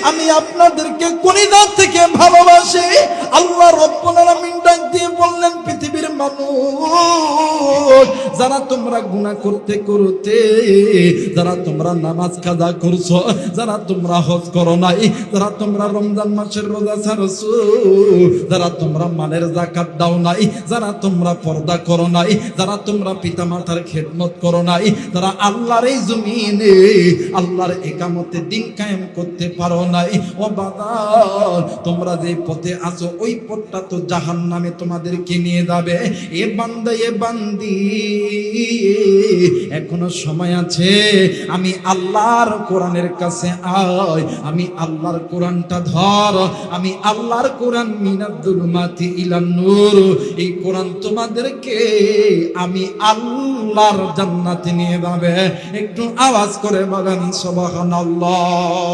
আমি আপনাদেরকে কলিজা থেকে ভালোবাসি। আল্লাহ রব্বুল আলামিন ডাক দিয়ে বললেন পৃথিবীর মানুষ, যারা তোমরা গুনাহ করতে করতে, যারা তোমরা নামাজ কাজা করছো, যারা তোমরা হজ করো নাই, যারা তোমরা রমজান মাসের রোজা ছাড়ছো, যারা তোমরা মালের যাকাত দাও নাই, যারা তোমরা পর্দা করো নাই, যারা তোমরা পিতামাতার খেদমত করো নাই, যারা আল্লাহর এই জমিনে আল্লাহর ইকামতে দিন কায়েম করতে পারো নাই, ও বাবা তোমরা যে পথে আছো ওই পথটা তো জাহান্নামে তোমাদেরকে নিয়ে যাবে। এ বান্দা, এ বান্দি, এখনো সময় আছে, আমি আল্লাহর কোরআনের কাছে আয়, আমি আল্লাহর কোরআনটা ধর, আমি আল্লাহর কোরআন মিনাদ যুলমাতি ইলান নূর, এই কোরআন তোমাদেরকে আমি আল্লাহর জান্নাতে নিয়ে যাবে। একটু আওয়াজ করে বলেন সুবহানাল্লাহ।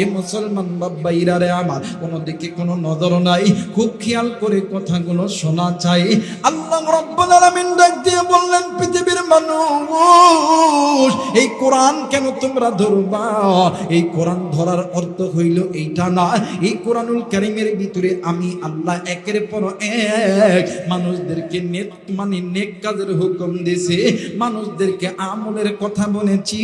এ মুসলমান বাবাইরা রে আমার, কোনো দিকে কোনো নজর নাই, খুব খেয়াল করে কথাগুলো শোনা চাই। আল্লাহ রাব্বুল আলামিন ডাক দিয়ে বললেন পৃথিবীর মানুষ, এই কোরআন কেন তোমরা ধরবা? এই কোরআন ধরার অর্থ হইল এইটা না, এই কোরআনুল কারীমের ভিতরে আমি আল্লাহ একের পর এক মানুষদেরকে নেক কাজের হুকুম দিয়েছে, মানুষদেরকে আমলের কথা বলেছি,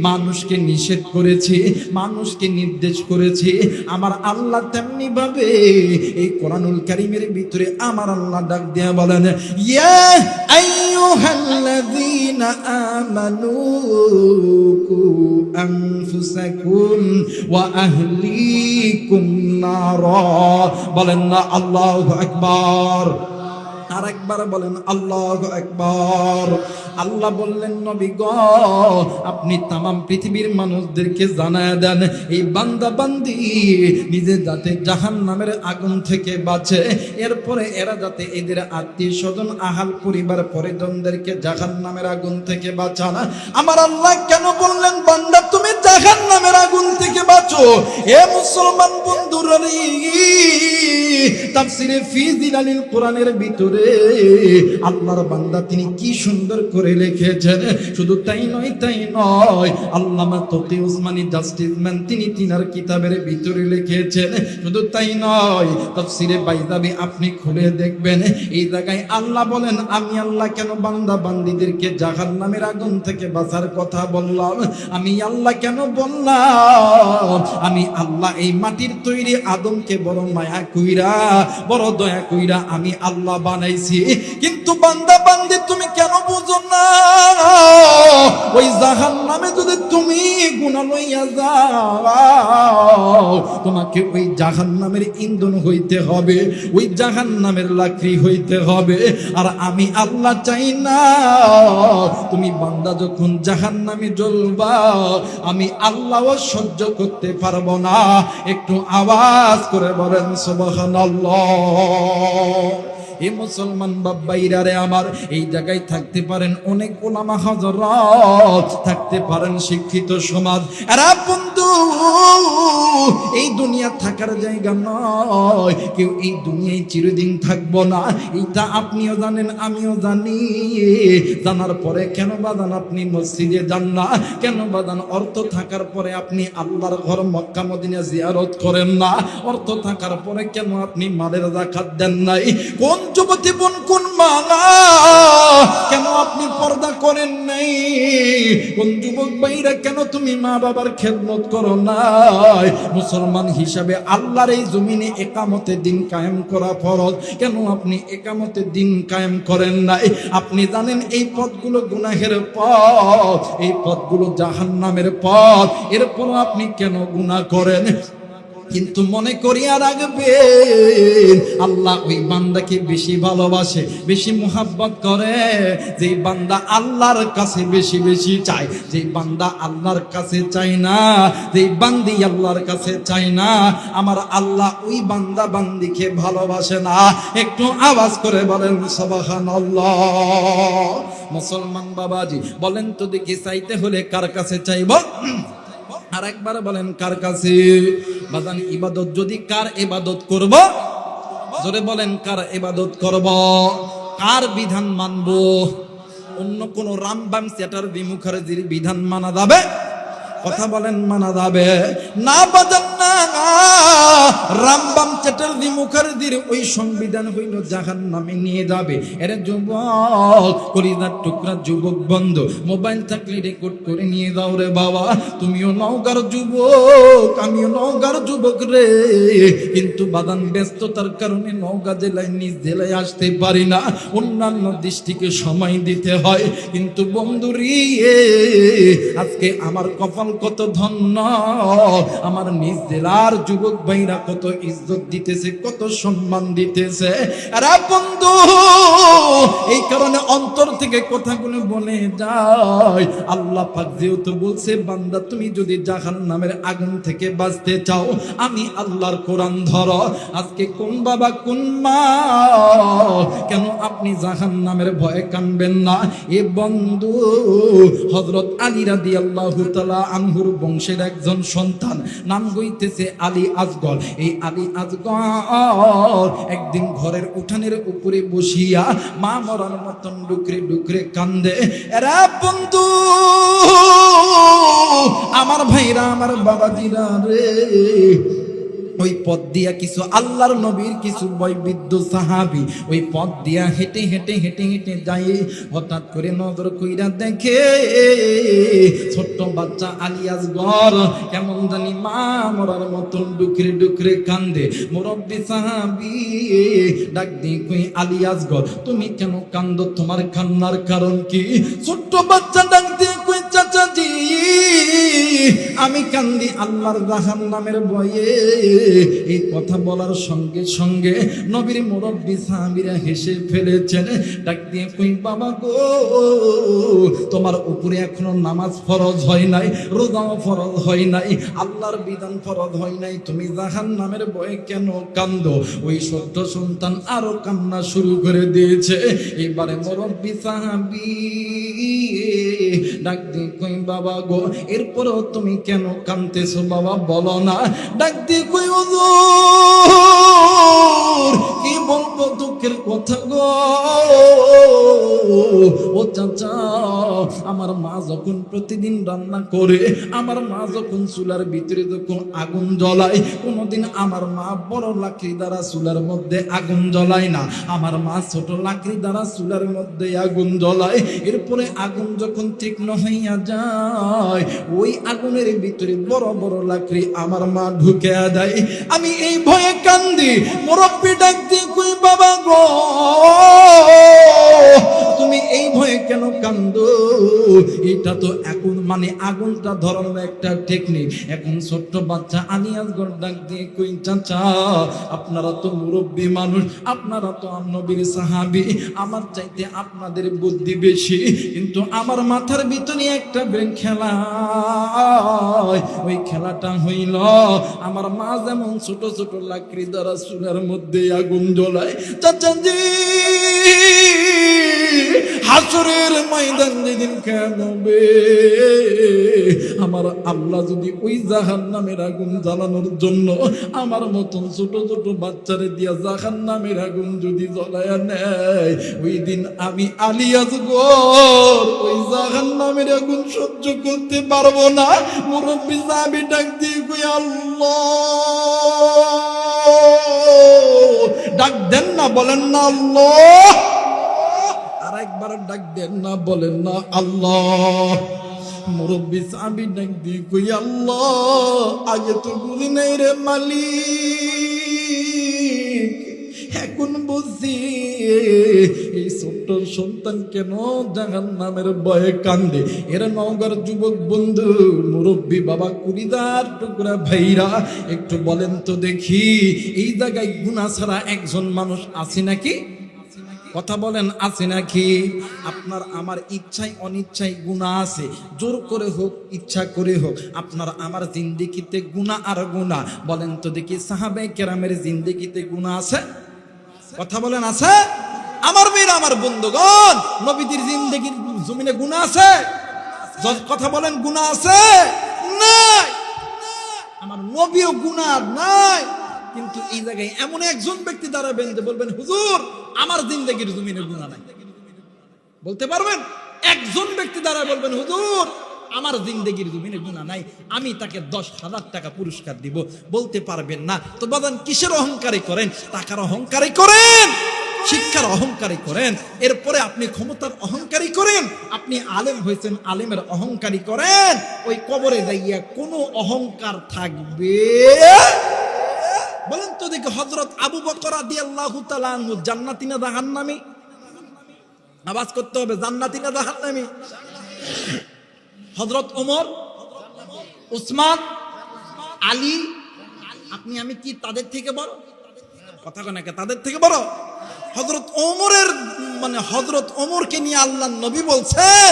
মানুষকে নিষেধ করেছি, মানুষকে নির্দেশ করেছে। আমার আল্লাহ তেমনি ভাবে এই কোরআনুল কারীমের ভিতরে আমার আল্লাহ ডাক দিয়ে বলেন ইয়া আইয়ুহাল্লাযীনা আমানু কু আনফুসাকুম ওয়া আহলিকুম নারা, বলেন না আল্লাহু আকবার। আর একবার বলেন আল্লাহু আকবার। আল্লাহ বললেন নবী গো আপনি তামাম পৃথিবীর মানুষদেরকে জানায় দেন এই বান্দা বান্দি নিজে যাতে জাহান্নামের আগুন থেকে বাঁচে, এরপরে এরা যাতে এদের আত্মীয় স্বজন আহাল পরিবার পরিজনদেরকে জাহান্নামের আগুন থেকে বাঁচান। আমার আল্লাহ কেন বললেন বান্দা তুমি জাহান্নামের আগুন থেকে বাঁচো? এ মুসলমান বন্ধুরা রে, তাফসীরে ফি জিলালিল কোরআনের ভিতরে আল্লাহর বান্দা তিনি কি সুন্দর করে লিখেছেন। শুধু তাই নয়, আল্লামা তকি উসমানী জাস্টিসম্যান তিনি তিনার কিতাবের ভিতরে লিখেছেন। শুধু তাই নয়, তাফসীরে বাইজাবি আপনি খুলে দেখবেন, এই জায়গায় আল্লাহ বলেন আমি আল্লাহ কেন বান্দা বান্দীদেরকে জাহান্নামের আগুন থেকে বাঁচার কথা বললাম। আমি আল্লাহ কেন বললাম? আমি আল্লাহ এই মাটির তৈরি আদমকে বড় মায়া কইরা বড় দয়া কইরা আমি আল্লাহ বানাইছি। কিন্তু বান্দা বান্দি তুমি কেন বুঝো না? ওই জাহান্নামে যদি তুমি গুনাহ লইয়া যাও, তোমাকে ওই জাহান্নামের ইন্ধন হইতে হবে, ওই জাহান্নামের লাকড়ি হইতে হবে। আর আমি আল্লাহ চাই না তুমি বান্দা যখন জাহান্নামে জ্বলবা আমি আল্লাহও সহ্য করতে পারবো না। একটু আওয়াজ করে বলেন সুবহানাল্লাহ। এই মুসলমান বাবাইরা রে আমার, এই জায়গায় থাকতে পারেন অনেক ওলামা হযরত, থাকতে পারেন শিক্ষিত সমাজ। আরে বন্ধু এই দুনিয়া থাকার জায়গা নয়, কেউ এই দুনিয়ায় চিরদিন থাকবো না, এইটা আপনিও জানেন আমিও জানি। জানার পরে কেন বাদান আপনি মসজিদে যান না? কেন বাদান অর্থ থাকার পরে আপনি আল্লাহর ঘর মক্কা মদিনা জিয়ারত করেন না? অর্থ থাকার পরে কেন আপনি মালের যাকাত দেন নাই? কোন যুবতী বোন কোন মা কেন আপনি পর্দা করেন নাই? কোন যুবক ভাইরা কেন তুমি মা বাবার খেদমত করো নাই? মুসলমান হিসাবে আল্লাহর এই জমিনে একামতে দিন কায়েম করা ফরজ, কেন আপনি একামতে দিন কায়েম করেন নাই? আপনি জানেন এই পথগুলো গুনাহের পথ, এই পথগুলো জাহান্নামের পথ, এরপরও আপনি কেন গুনাহ করেন? কিন্তু মনে করিয়া রাখবেন আল্লাহ ওই বান্দাকে বেশি ভালোবাসে, বেশি মুহাব্বত করে যে বান্দা আল্লাহর কাছে বেশি বেশি চায়। যে বান্দা আল্লাহর কাছে চায় না, যে বান্দি আল্লাহর কাছে চায় না, আমার আল্লাহ ওই বান্দা বান্দিকে ভালোবাসে না। একটু আওয়াজ করে বলেন সুবহানাল্লাহ। মুসলমান বাবাজি বলেন তো দেখি চাইতে হলে কার কাছে চাইব? আর একবার বলেন কার কাছে? বাজান ইবাদত যদি কার ইবাদত করব? জোরে বলেন কার ইবাদত করব? কার বিধান মানব? অন্য কোন রামবাম চ্যাটার্জি মুখার্জির বিধান মানা যাবে? কথা বলেন মানা যাবে না? বাজান না, রামবাম চ্যাটার্জি মুখার্জির ওই সংবিধান হইল জাহান্নামে নিয়ে যাবে। এর যুবক কলিজার টুকরা যুবক বন্ধু, মোবাইল থাকলে রেকর্ড করে নিয়ে যাও রে বাবা। তুমিও নওগাঁর যুবক, আমিও নওগাঁর যুবক রে, কিন্তু বাদান ব্যস্ততার কারণে নওগাঁ জেলায় নিজ জেলায় আসতে পারি না, অন্যান্য দৃষ্টিকে সময় দিতে হয়। কিন্তু বন্ধুরি আজকে আমার কপাল কত ধন্য, আমার নিজ জেলার যুবক ভাইরা কত ইজ্জত দিতেছে, কত সম্মান দিতেছে। আরে বন্ধু এই কারণে অন্তর থেকে কথাগুলো বলে যায়। আল্লাহ পাক যেহেতু বলছে বান্দা তুমি যদি জাহান্নামের আগুন থেকে বাঁচতে চাও আমি আল্লাহর কোরআন ধরো। আজকে কোন বাবা কোন মা কেন আপনি জাহান্নামের ভয়ে কানবেন না? এ বন্ধু হযরত আলী রাদিয়াল্লাহু তাআলা আনহুর বংশের একজন সন্তান, নাম হইতেছে আলী আসগর। এই আলী আসগর একদিন ঘরের উঠানের উপরে বসিয়া মা মরার মতন ডুকরে ডুকরে কান্দে। এরা বন্ধু আমার ভাইরা, আমার বাবাজিরা রে, ওই পথ দিয়া কিছু আল্লাহর নবীর কিছু বয়োবৃদ্ধ সাহাবী ওই পথ দিয়া হেঁটে হেঁটে হেঁটে হেঁটে যায়। হঠাৎ করে নজর কইরা দেখে ছোট্ট বাচ্চা আলী আসগর কেমন জানি মা মরার মতন ডুকরে ডুকরে কান্দে। মুরব্বী সাহাবী ডাক দিয়ে কই আলী আসগর তুমি কেন কান্দো? তোমার কান্নার কারণ কি? ছোট্ট বাচ্চা ডাক দিয়ে কই চাচাজি আমি কান্দি আল্লাহর জাহান্নামের ভয়ে। এই কথা বলার সঙ্গে সঙ্গে নবীর মুরব্বী সাহাবীরা হেসে ফেলেছেন। ডাক দিয়ে কই বাবা গো, তোমার উপরে এখনো নামাজ ফরজ হয় নাই, রোজাও ফরজ হয় নাই, আল্লাহর বিধান ফরজ হয় নাই, তুমি জাহান্নামের ভয়ে কেন কান্দো? ওই সদ্য সন্তান আরো কান্না শুরু করে দিয়েছে। এবারে মুরব্বী সাহাবী ডাক দিয়ে কই বাবা গো, এরপরেও তুমি কেন কাঁদতেছো বাবা, বলো না। ডাক দিয়ে কই হুজুর, কি বলবো দুঃখের কথা গো। ও চাচা, আমার মা যখন প্রতিদিন রান্না করে, আমার মা যখন চুলার ভিতরে যখন আগুন জ্বলায়, কোনোদিন আমার মা বড় লাকড়ি দ্বারা চুলার মধ্যে আগুন জ্বলায় না, আমার মা ছোট লাকড়ি দ্বারা চুলার মধ্যে আগুন জ্বলায়। এরপরে আগুন যখন তীক্ষ্ণ হইয়া যায়, ওই আগুনের ভিতরে বড় বড় লাকড়ি আমার মা ঢুকে দেয়। আমি এই ভয়ে কান্দি। মুরব্বি ডাক দিয়ে কই বাবা গো, তুমি এই ভয়ে কেন কান্দো? এটা তো এখন মানে আগুনটা ধরানোর একটা টেকনিক। এখন ছোট্ট বাচ্চা আনিয়াজগড় ডাক দিয়ে কই চাচা, আপনারা তো মুরব্বী মানুষ, আপনারা তো নবীর সাহাবী, আমার চাইতে আপনাদের বুদ্ধি বেশি, কিন্তু আমার মাথার ভিতরে একটা ব্রেন খেলা। ওই খেলাটা হইল, আমার মা যেমন ছোট ছোট লাকড়ি দ্বারা চুলার মধ্যে আগুন জ্বলায়, চাচাজি হাসরের ময়দান যেদিন কাঁদবে, আমার আল্লাহ যদি ওই জাহান্নামের আগুন জ্বালানোর জন্য আমার মতন ছোট ছোট বাচ্চারে দিয়া জাহান্নামের আগুন যদি জ্বলায়া নেয়, ওই দিন আমি আলিয়াজগর ওই জাহান্নামের আগুন সহ্য করতে পারবো না। মুরব্বি সাহাবী ডাক দিয়ে কই আল্লাহ, ডাক দেন না, বলেন না আল্লাহ। আর একবার ডাক দেন না, বলেন না আল্লাহ। মুরব্বি সাহাবী ডাক দিয়ে কই আল্লাহ, আগে তো বুঝি নাই রে মালিক, এখন বুঝি এই ছোট্ট সন্তান কেন জাহান্নামের ভয়ে কান্দে। এরা নওগাঁর যুবক বন্ধু, মুরব্বী বাবা, কুড়িদার টুকরা ভাইরা, একটু বলেন তো দেখি, এই জায়গায় গুনাহ ছাড়া একজন মানুষ আছে নাকি? কথা বলেন, আছে নাকি? আপনার আমার ইচ্ছায় অনিচ্ছায় গুনাহ আছে, জোর করে হোক ইচ্ছা করে হোক, আপনার আমার জিন্দেগিতে গুনাহ আর গুনাহ। বলেন তো দেখি, সাহাবায়ে কেরামের জিন্দেগিতে গুনাহ আছে? কথা বলেন, আছে? আমার মেয়েরা, আমার বন্ধুগণ, নবীদের জিন্দেগির জমিনে গুনাহ আছে? কথা বলেন, গুনাহ আছে? নাই। আমার নবীও গুনাহ নাই। কিন্তু এই জায়গায় এমন একজন ব্যক্তি দাঁড়াবেন যে বলবেন, হুজুর আমার জিন্দেগির জমিনে গুনাহ নাই। বলতে পারবেন? একজন ব্যক্তি দ্বারা বলবেন, হুজুর আমার জিন্দেগির জমিনে গুনাহ নাই, আমি তাকে 10,000 টাকা পুরস্কার দিব। বলতে পারবেন না। তো বাদান কিসের অহংকারী করেন? টাকার অহংকারী করেন, শিক্ষার অহংকারী করেন, এরপরে আপনি ক্ষমতার অহংকারী করেন, আপনি আলেম হয়েছেন আলেমের অহংকারী করেন। ওই কবরে যাইয়া কোনো অহংকার থাকবে? বলেন তো দেখি, হযরত আবু বকর রাদিয়াল্লাহু তাআলা আনহু জান্নাতি না জাহান্নামী? আওয়াজ করতে হবে, জান্নাতি না জাহান্নামী? হযরত ওমর, উসমান, আলী, আপনি আমি কি তাদের থেকে বড়? কথা কয় নাকি? তাদের থেকে বড়? হযরত ওমরের মানে হযরত ওমরকে নিয়ে আল্লাহর নবী বলছেন,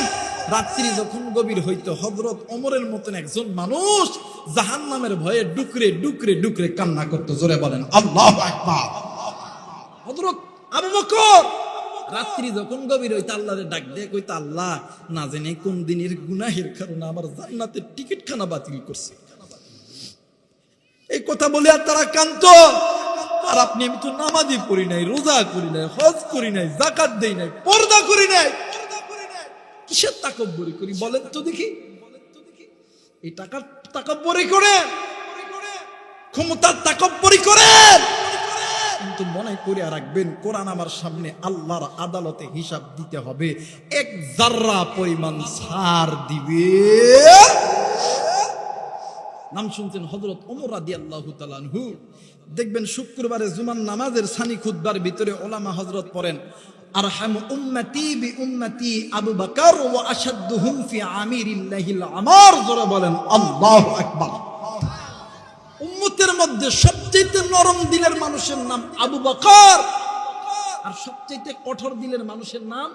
রাত্রি যখন গভীর হইতো, হযরত ওমরের মতন একজন মানুষ জাহান্নামের ভয়ে ডুকরে ডুকরে ডুকরে কান্না করতো। জোরে বলেন আল্লাহু আকবার। হযরত আবু বকর রাত্রি যখন গভীর হইতো আল্লাহরে ডাক দিয়ে কইতো, আল্লাহ না জানি কোন দিনের গুনাহের কারণে আমার জান্নাতের টিকিট খানা বাতিল করছে। এই কথা বলে আর তারা কাঁদতো। আর আপনি, আমি তো নামাজই পড়ি নাই, রোজা করি নাই, হজ করি নাই, যাকাত দেই নাই, পর্দা করি নাই, কিসের তাকব্বুরি করি? বলেন তো দেখি। এই টাকার তাকব্বুরি করেন, ক্ষমতার তাকব্বুরি করেন, কিন্তু মনে করে রাখবেন, কোরআন আমার সামনে আল্লাহর আদালতে হিসাব দিতে হবে। এক জাররা পরিমাণ ছাড় দিবে নাম শুনছেন হযরত ওমর রাদিয়াল্লাহু তাআলা আনহু। দেখবেন শুক্রবারে জুমার নামাজের সানি খুতবার ভিতরে ওলামা হযরত পড়েন, আরহামু উম্মতি বি উম্মতি আবু বকর ওয়া আশাদ্দুহুম ফি আমিরিল্লাহিল আমার। জোরে বলেন আল্লাহু আকবার। উম্মতের মধ্যে সবচেয়ে নরম দিলের মানুষের নাম আবু বকর, আর সবচেয়ে কঠোর দিলের মানুষের নাম,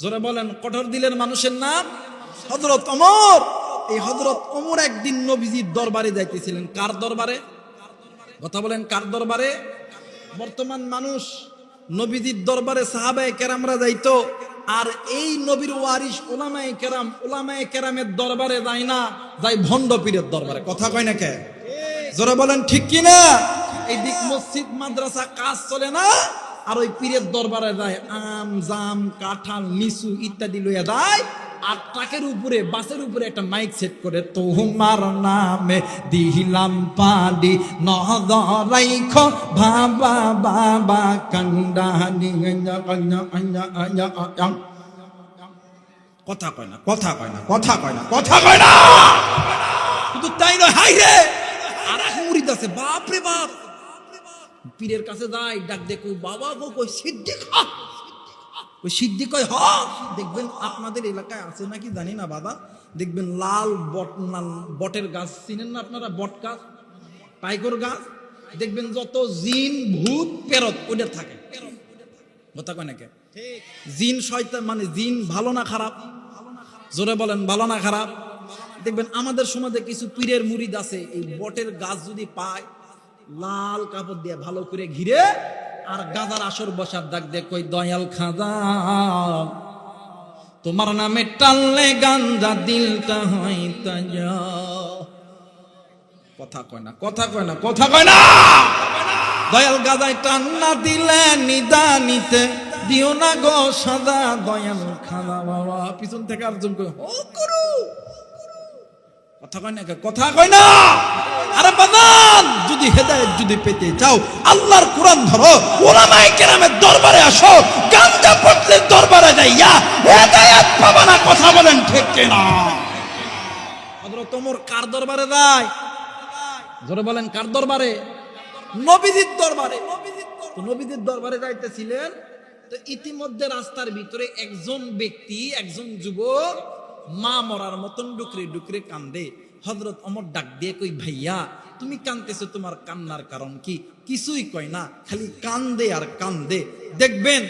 জোরে বলেন কঠোর দিলের মানুষের নাম হযরত ওমর। এই হযরত ওমর একদিন নবীজির দরবারে যাইতেছিলেন। কার দরবারে? কথা বলেন কার দরবারে? বর্তমান মানুষ নবীজির দরবারে সাহাবায়ে কেরামরা যাইতো, আর এই নবীর ওয়ারিস ওলামায়ে কেরামের দরবারে যায় না, যায় ভণ্ড পীরের দরবারে। কথা কয় না কে? জোরে বলেন ঠিক কি না? এই দিক মসজিদ মাদ্রাসা কাজ চলে না, আর ওই পীরের দরবারে যায় আম জাম কাঁঠাল লিচু ইত্যাদি লইয়া যায়, আর ট্রাকের উপরে বাসের উপরে একটা মাইক সেট করে, তোমার নামে দিলাম পাডি নজরাইখ বাবা বাবা কান্দানি। কথা কয় না, কথা কয় না, কথা কয় না, কথা কয় না। শুধু তাই নয়, হাই রে আর এক মুরিদ আছে, বাপ রে বাপ, পীরের কাছে যায়, ডাক দেখো বাবা গো কই সিদ্দিক, ওই সিদ্দিক কয় হ। দেখবেন আপনাদের এলাকায় আছে নাকি জানি না বাবা, দেখবেন লাল বটের গাছ চিনেন না আপনারা? বট গাছ, টাইগর গাছ, দেখবেন যত জিন ভূত পেরত ওটা থাকে। কথা কয় নাকি? জিন শয়তান, মানে জিন ভালো না খারাপ? জোরে বলেন ভালো না খারাপ? দেখবেন আমাদের সমাজে কিছু পীরের মুরিদ আছে, এই বটের গাছ যদি পায় লাল কাপড় দিয়ে ভালো করে ঘিরে, আর গাজার আসর বসার ডাক দিয়ে কই দয়াল খাজা তোমার নামে টানলে গাঞ্জা দিলটা হয় তাজা। কথা কয় না, কথা কয় না, কথা কয় না। দয়াল গাজায় টান না দিলে নিদানিতে দিও না গো সাদা দয়াল খাজা বাবা। পিছন থেকে আরেকজন কই ও করু। কথা কয় না, কথা কয় না। আরে বাজান, যদি হেদায়েত যদি পেতে চাও আল্লাহর কোরআন ধরো, উলামায়ে কেরামের দরবারে আসো, গাঞ্জা পটলের দরবারে যাইয়া হেদায়েত পাবা না। কথা বলেন ঠিক কি না? হযরত ওমর কার দরবারে যায়? জোরে বলেন কার দরবারে? নবীজির দরবারে। তো নবীজির দরবারে যাইতেছিলেন, তো ইতিমধ্যে রাস্তার ভিতরে একজন ব্যক্তি, একজন যুবক মা মরার মতন ডুকরে ডুকরে কান্দে। হযরত ওমর ডাক দিয়ে কই ভাইয়া তুমি কাঁদতেছো, তোমার কান্নার কারণ কি? কিছুই কয় না, খালি কান্দে আর কান্দে। দেখবেন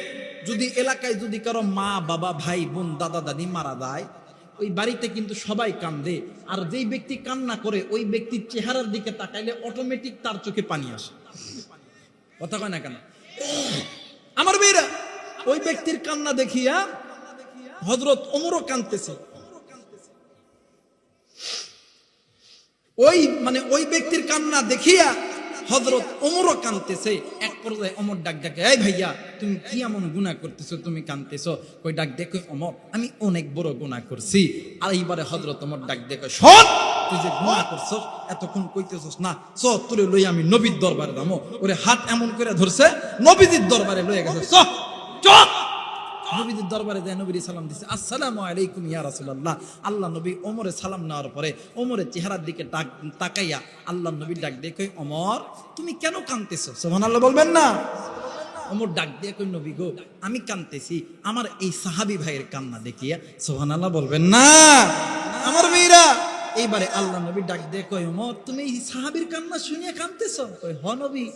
যদি এলাকায় যদি কারো মা বাবা ভাই বোন দাদা দাদি মারা যায়, ওই বাড়িতে কিন্তু সবাই কান্দে, আর যেই ব্যক্তি কান্না করে ওই ব্যক্তির চেহারার দিকে তাকাইলে অটোমেটিক তার চোখে পানি আসে। কথা কয় না কেন? আমার মেয়েরা ওই ব্যক্তির কান্না দেখিয়া হযরত ওমরও কাঁদতেছে। ওই ব্যক্তির কান্না দেখিয়া হযরত ওমরও কাঁদতেছে। এক পর্যায়ে ওমর ডাক ডাকে, এই ভাইয়া তুমি কি এমন গুনাহ করতেছো, তুমি কাঁদতেছো? কই ডাক দেখো ওমর আমি অনেক বড় গুনাহ করছি। আর এইবারে হযরত ওমর ডাক দেখো, শোন তুই যে গুনাহ করছস এতক্ষণ কইতেছস না, চ তোরে লই আমি নবীর দরবারে যাবো। ওরে হাত এমন করে ধরছে, নবীজির দরবারে লয়ে গেছে। চ চ নবীজির দরবারে যায়, নবীর সালাম দিছে, আসসালামু আলাইকুম ইয়া রাসূলুল্লাহ। আল্লাহ নবী ওমরে সালাম নেওয়ার পরে ওমরের চেহারার দিকে তাকাইয়া আল্লাহ নবী ডাক দিয়ে কই, ওমর তুমি কেন কাঁদতেছো? সুবহানাল্লাহ বলবেন না? ওমর ডাক দিয়ে কই, নবী গো আমি কাঁদতেছি আমার এই সাহাবী ভাইয়ের কান্না দেখিয়া। সুবহানাল্লাহ বলবেন না? আমার মেয়েরা এইবারে আল্লাহ নবী ডাক দিয়ে কই, ওমর তুমি এই সাহাবীর কান্না শুনিয়া কাঁদতেছো? কই হ নবী।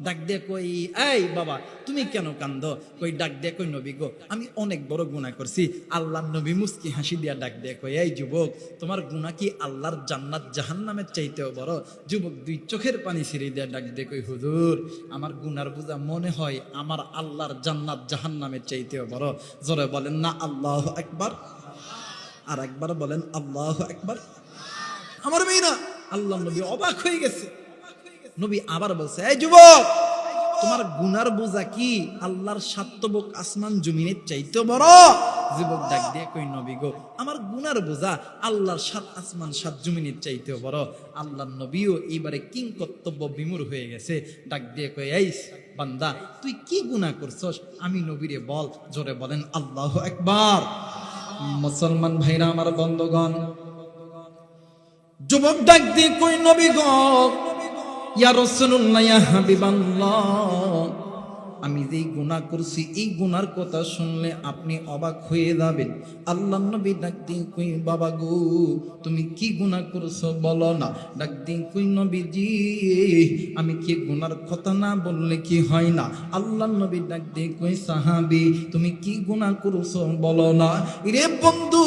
ডাক দিয়ে কই, এই বাবা তুমি কেন কান্দো? কই ডাক দিয়ে কই, নবী গো আমি অনেক বড় গুনাহ করছি। আল্লাহ নবী মুস্কি হাসি দিয়া ডাক দিয়ে কই, এই যুবক তোমার গুনাহ কি আল্লাহর জান্নাত জাহান্নামের চাইতেও বড়? যুবক দুই চোখের পানি ছিঁড়ে দিয়া ডাক দিয়ে কই, হুজুর আমার গুনার বোঝা মনে হয় আমার আল্লাহর জান্নাত জাহান্নামের চাইতেও বড়। জোরে বলেন না আল্লাহু আকবার। আর একবার বলেন আল্লাহু আকবার। আমার মেয়েরা আল্লাহ নবী অবাক হয়ে গেছে। নবী আবার বলছে, এই যুবক তোমার গুনার বোঝা কি আল্লাহর সাতবক আসমান জমিনের চাইতে বড়? যুবক ডাক দিয়ে কই, নবী গো আমার গুনার বোঝা আল্লাহর সাত আসমান সাত জমিনের চাইতেও বড়। আল্লাহর নবীও এইবারে কিং কর্তব্য বিমূঢ় হয়ে গেছে। ডাক দিয়ে কই, এই বান্দা তুই কি গুনাহ করছস আমি নবীরে বল। জোরে বলেন আল্লাহু আকবার। মুসলমান ভাইরা আমার বন্ধুগণ, যুবক ডাক দিয়ে কই নবী গো, ইয়া রাসূলুল্লাহ, ইয়া হাবিবাল্লাহ, আমি যেই গুনাহ করছি এই গুনার কথা শুনলে আপনি অবাক হয়ে যাবেন। আল্লাহর নবী ডাক দিয়ে কই বাবা গো, তুমি কি গুনাহ করছো বলো না। ডাক দিয়ে কই নবীজি, আমি কি গুনার কথা না বললে কি হয় না। আল্লাহর নবী ডাক দিয়ে কই সাহাবী, তুমি কি গুনাহ করছো বলো না। রে বন্ধু,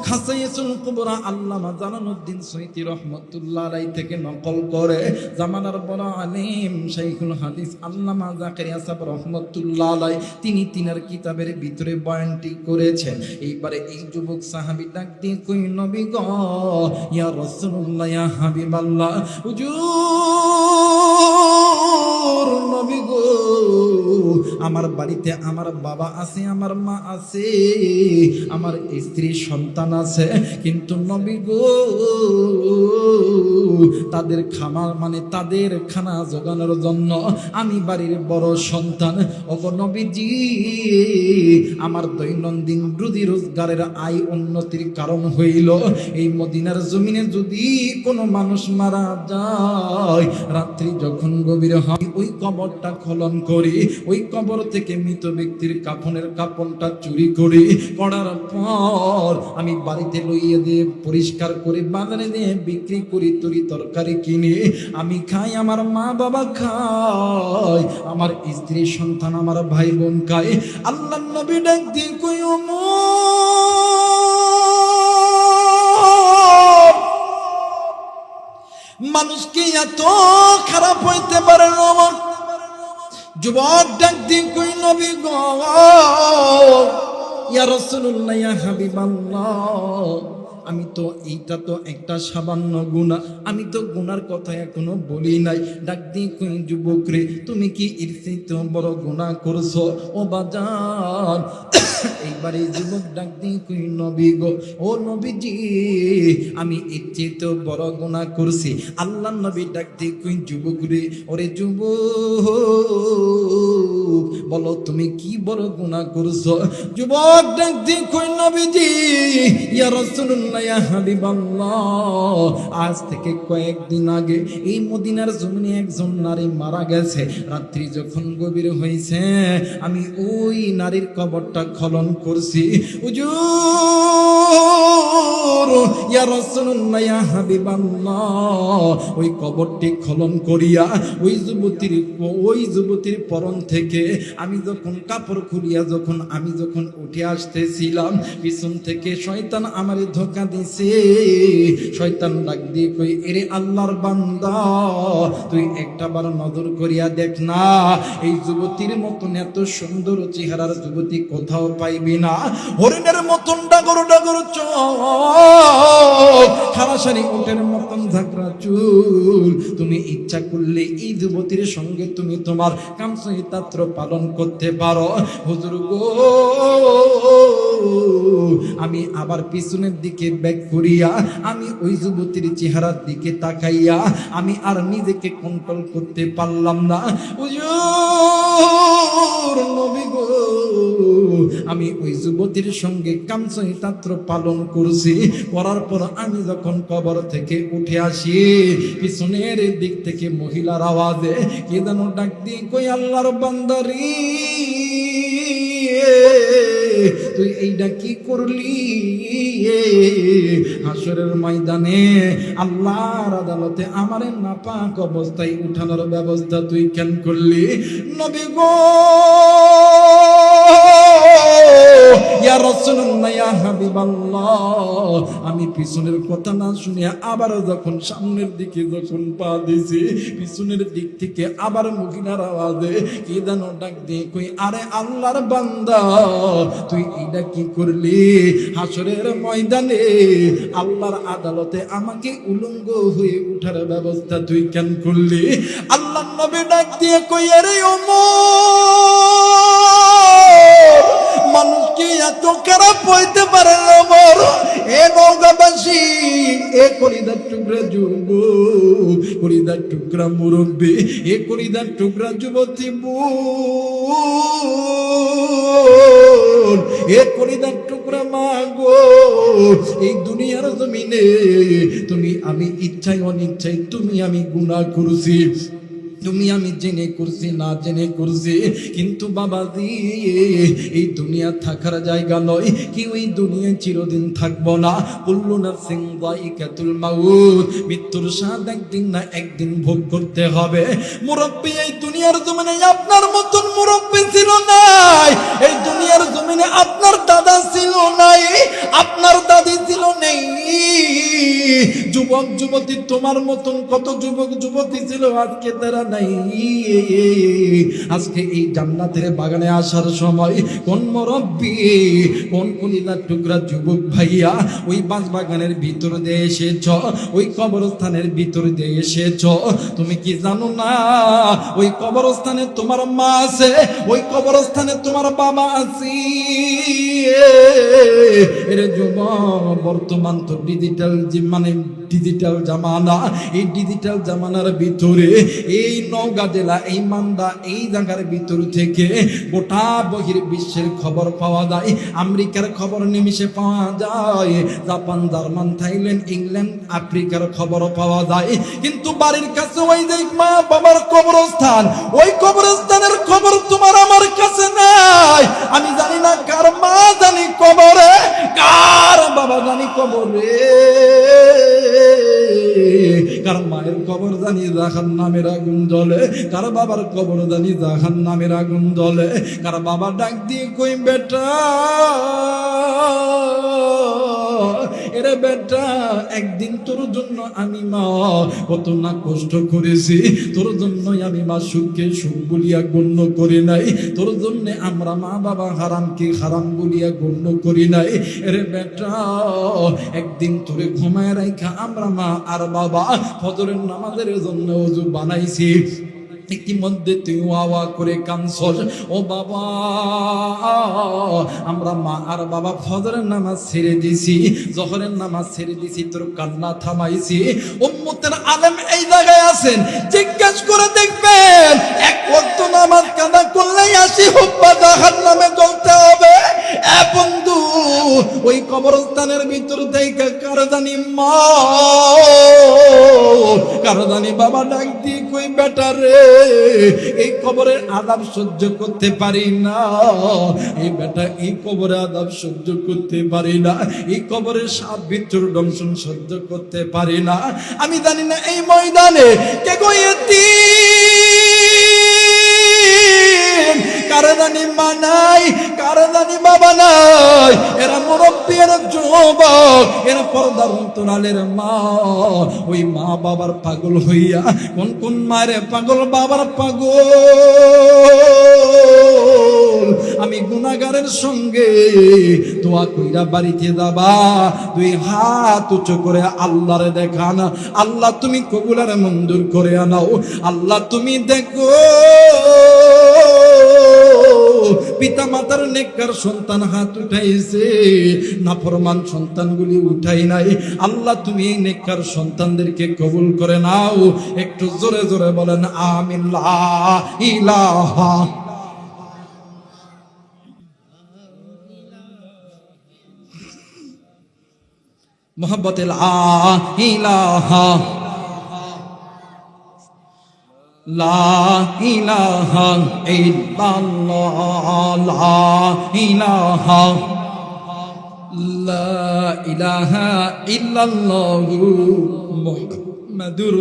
খাসাইসুল কুবরা আল্লামা জালালউদ্দিন সৈয়দী রহমাতুল্লাহ আলাইহি থেকে নকল করে জামানার বড় আলেম শাইখুল হাদিস আল্লামা জাকারিয়া সাহেব রহমাতুল্লাহ আলাইহি তিনি তিনার কিতাবের ভিতরে বয়ানটি করেছেন। এইবারে এই যুবক সাহাবী ডাক দিয়ে কই নবী গো, ইয়া রাসূলুল্লাহ, ইয়া হাবিবাল্লাহ, হুজুর নবী গো, আমার বাড়িতে আমার বাবা আছে, আমার মা আছে, আমার স্ত্রী সন্তান আছে, কিন্তু নবী গো তাদের খামার মানে তাদের খানা জোগানোর জন্য আমি বাড়ির বড় সন্তান। ওগো নবীজি, আমার দৈনন্দিন রুজি রোজগারের আয় উন্নতির কারণ হইল এই মদিনার জমিনে যদি কোনো মানুষ মারা যায়, রাত্রি যখন গভীর হয় ওই কবরটা খনন করি, ওই কবর থেকে মৃত ব্যক্তির কাফনের কাপড়টা চুরি করি, করার পর আমি বাড়িতে লইয়ে দিয়ে পরিষ্কার করে বাজারে দিয়ে বিক্রি করি, তরি তরকারি কিনে আমি খাই, আমার মা বাবা খায়, আমার স্ত্রী সন্তান আমার ভাই বোন খায়। আল্লাহর নবী ডাক দিয়ে কই মানুষ কি এত খারাপ হইতে পারে? আমার যুবক ডাক দিয়ে কই নবী গো, ইয়া রাসূলুল্লাহ, ইয়া হাবিবাল্লাহ, আমি তো এইটা তো একটা সামান্য গুনাহ, আমি তো গুনার কথা এখনো বলি নাই। ডাক দিয়ে কই যুবক রে, তুমি কি এর চাইতে বড় গুনাহ করছো ও বাজান? এইবারে যুবক ডাক দিয়ে কই নবী গো, ও নবীজি, আমি এর চাইতে বড় গুনাহ করছি। আল্লাহর নবী ডাক দিয়ে কই যুবক রে, ওরে যুবক বলো তুমি কি বড় গুনাহ করছো? যুবক ডাক দিয়ে কই নবীজি, ইয়া রাসূলুল্লাহ, ইয়া হাবিবাল্লাহ, আজ থেকে কয়েকদিন আগে এই মদিনার জমিনে একজন নারী মারা গেছে। রাত্রি যখন গভীর হয়েছে আমি ওই নারীর কবরটা খনন করছি। হুজুর, ইয়া রাসূলুল্লাহ, ইয়া হাবিবাল্লাহ, ওই কবরটি খনন করিয়া ওই যুবতীর পরন থেকে আমি যখন কাপড় খুলিয়া আমি যখন উঠে আসতেছিলাম, পিছন থেকে শয়তান আমারে ধোঁকা দিছে। শয়তান ডাক দিয়ে কই, এরে আল্লাহর বান্দা, তুই একটাবার নজর করিয়া দেখ না, এই যুবতীর মতন এত সুন্দর চেহারার যুবতী কোথাও পাইবি না। হরিণের মতন ডাগর ডাগর চোখ, খারাসারি উটের মতন ঝাঁকড়া চুল, তুমি ইচ্ছা করলে এই যুবতীর সঙ্গে তুমি তোমার কামসহিতাত্র পালন করতে পারো। হুজুর গো, আমি আবার পিছনের দিকে ব্যাক করিয়া আমি ওই যুবতীর চেহারার দিকে তাকাইয়া আমি আর নিজেকে কন্ট্রোল করতে পারলাম না। হুজুর নবী গো, আমি ওই যুবতীর সঙ্গে কামসহিতাত্র পালন করছি। করার পর আমি যখন কবর থেকে উঠে আসি, পিছনের দিক থেকে মহিলার আওয়াজে কে যেন ডাক দিয়ে কই, আল্লাহর বান্দারি, তুই এইটা কি করলি? হাসরের ময়দানে আল্লাহর আদালতে আমারে নাপাক অবস্থায় উঠানোর ব্যবস্থা তুই কেন করলি? নবী গো, ইয়া রাসূলুল্লাহ, ইয়া হাবিবাল্লাহ, আমি পিছনের কথা না শুনে আবার যখন সামনের দিকে যখন পা দিছি, পিছনের দিক থেকে আবার মহিলার আওয়াজে কি যেন ডাক দিয়ে কই, আরে আল্লাহর বান্দা, তুই এইটা কি করলি? হাসরের ময়দানে আল্লাহর আদালতে আমাকে উলঙ্গ হয়ে উঠার ব্যবস্থা তুই কেন করলি? আল্লাহর নবী ডাক দিয়ে কই, আরে ওমর, মানুষ কি এত খারাপ হইতে পারে আমার? এ নওগাঁবাসী, এ কলিদার টুকরা যুব, কলিদার টুকরা মুরব্বী, এ কলিদার টুকরা যুবতী বোন, এ কলিদার টুকরা মা গো, এই দুনিয়ার জমিনে তুমি আমি ইচ্ছায় অনিচ্ছায় তুমি আমি গুনাহ করছি, তুমি আমি জেনে করছি না জেনে করছি, কিন্তু বাবাজি এই দুনিয়া থাকার জায়গা নয়, কি ওই দুনিয়ায় চিরদিন থাকবো না। কুল্লু নাফসিন যায়িকাতুল মাউত, মৃত্যুর স্বাদ একদিন না একদিন ভোগ করতে হবে। মুরব্বী, এই দুনিয়ার জমিনে আপনার মতন মুরব্বী ছিল নাই, এই দুনিয়ার জমিনে আপনার দাদা ছিল নাই, আপনার দাদি ছিল নেই। যুবক যুবতী তোমার মতন কত যুবক যুবতী ছিল, আজকে তারা নাই। আজকে এই জান্নাতের বাগানে আসার সময় কোন মুরব্বী, কোন কলিজার টুকরা যুবক ভাইয়া ওই বাঁশ বাগানের ভিতর দিয়ে এসেছ, ওই কবরস্থানের ভিতর দিয়ে এসেছ, তুমি কি জানো না ওই কবরস্থানে তোমার মা আছে, ওই কবরস্থানে তোমার বাবা আছে। এর যুবক, বর্তমান তো ডিজিটাল মানে ডিজিটাল জামানা, এই ডিজিটাল জামানার ভিতরে এই নওগাঁ জেলা, এই মান্দা, এই জায়গার ভিতর থেকে গোটা বহির বিশ্বের খবর পাওয়া যায়, আমেরিকার খবর নিমিষে পাওয়া যায়, জাপান, জার্মান, থাইল্যান্ড, ইংল্যান্ড, আফ্রিকার খবর পাওয়া যায়, কিন্তু বাড়ির কাছে ওই যে মা বাবার কবরস্থান, ওই কবরস্থানের খবর তোমার আমার কাছে নাই। আমি জানি না কার মা জানি কবরে, কার বাবা জানি কবরে, কার মায়ের কবর জানি জাহান্নামের আগুন জ্বলে, কার বাবার কবর জানি জাহান্নামের আগুন জ্বলে। কার বাবা ডাক দিয়ে কই, বেটা এরে বেটা, একদিন তোর জন্য আমি মা কত না কষ্ট করেছি, তোর জন্যই আমি মা সুখকে সুখ বলিয়া গণ্য করি নাই, তোর জন্য আমরা মা বাবা হারামকে হারাম বলিয়া গণ্য করি নাই। এরে বেটা, একদিন তোরে ঘুমায় রাখা আমরা মা আর বাবা ফজরের নামাজের জন্য ওযু বানাইছি, ইতিমধ্যে তুই ওয়া করে কানছস, ও বাবা আমরা মা আর বাবা ফজরের নামাজ ছেড়ে দিছি, জোহরের নামাজ ছেড়ে দিছি, তোর কান্না থামাইছি। উম্মতের আলেম এই জায়গায় আছেন, জিজ্ঞেস করে দেখবেন এক ওয়াক্ত নামাজ কাদা করলেই 80 হুব্বা জাহান্নামে জ্বলতে হবে। এ বন্ধু, ওই কবরস্থানের ভিতর থেকে কার জানি মা, কার জানি বাবা ডাক দিয়ে কই, বেটা রে এই কবরের আযাব সহ্য করতে পারি না, এই বেটা এই কবরের আযাব সহ্য করতে পারি না, এই কবরের সাপ বিচ্ছুর দংশন সহ্য করতে পারি না। আমি জানি না এই ময়দানে কে গইয়েতি, কার জানি মা নাই, কার জানি বাবা নাই, এরা মুরব্বী, এরা যুবক, এরা পর্দার অন্তরালের মা। ওই মা বাবার পাগল হইয়া, কোন কোন মায়ের পাগল, বাবার পাগল। আমি গুনাহগারের সঙ্গে দোয়া কইরা বাড়িতে যাবা, দুই হাত উঁচু করে আল্লাহরে দেখান, আল্লাহ তুমি কবুল আর মঞ্জুর করে আনাও। আল্লাহ তুমি দেখো পিতা মাতার নেককার সন্তান হাত উঠাইছে, নাফরমান সন্তানগুলি উঠাই নাই। আল্লাহ তুমি এই নেককার সন্তানদেরকে কবুল করে নাও। একটু জোরে জোরে বলেন আমিন। লা ইলাহা মোহাব্বতে লা ইলাহা, লা ইলাহা ইল্লাল্লাহ, লা ইলাহা, লা ইলাহা ইল্লাল্লাহু মুহাম্মাদুর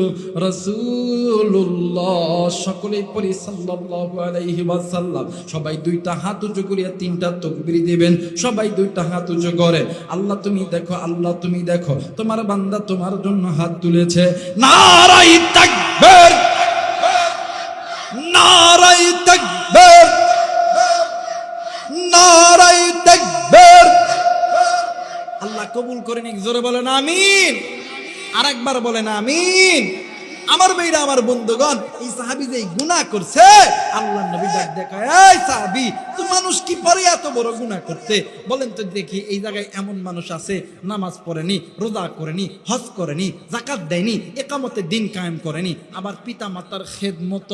রাসূলুল্লাহ। সকলে পড়ি সাল্লাল্লাহু আলাইহি ওয়াসাল্লাম। সবাই দুইটা হাত উঁচু করিয়া তিনটা তাকবীর দিবেন। সবাই দুইটা হাত উঁচু করে। আল্লাহ তুমি দেখো, আল্লাহ তুমি দেখো, তোমার বান্দা তোমার জন্য হাত তুলেছে। নারায়ে তাকবীর, নারায়ে তাকবীর, নারায়ে তাকবীর। আল্লাহ কবুল করে নিক। জোরে বলেন আমিন। আরেকবার বলেন আমিন। আমার মেয়েরা, আমার বন্ধুগণ, এই সাহাবী যে গুনাহ করছে, আল্লাহ নবী ডাক দেখায়, এই সাহাবী, তো মানুষ কি পারে এত বড় গুনাহ করতে? বলেন তো দেখি, এই জায়গায় এমন মানুষ আছে নামাজ পড়েনি, রোজা করেনি, হজ করেনি, যাকাত দেয়নি, একামতে দিন কায়েম করেনি, আবার পিতা মাতার খেদমত,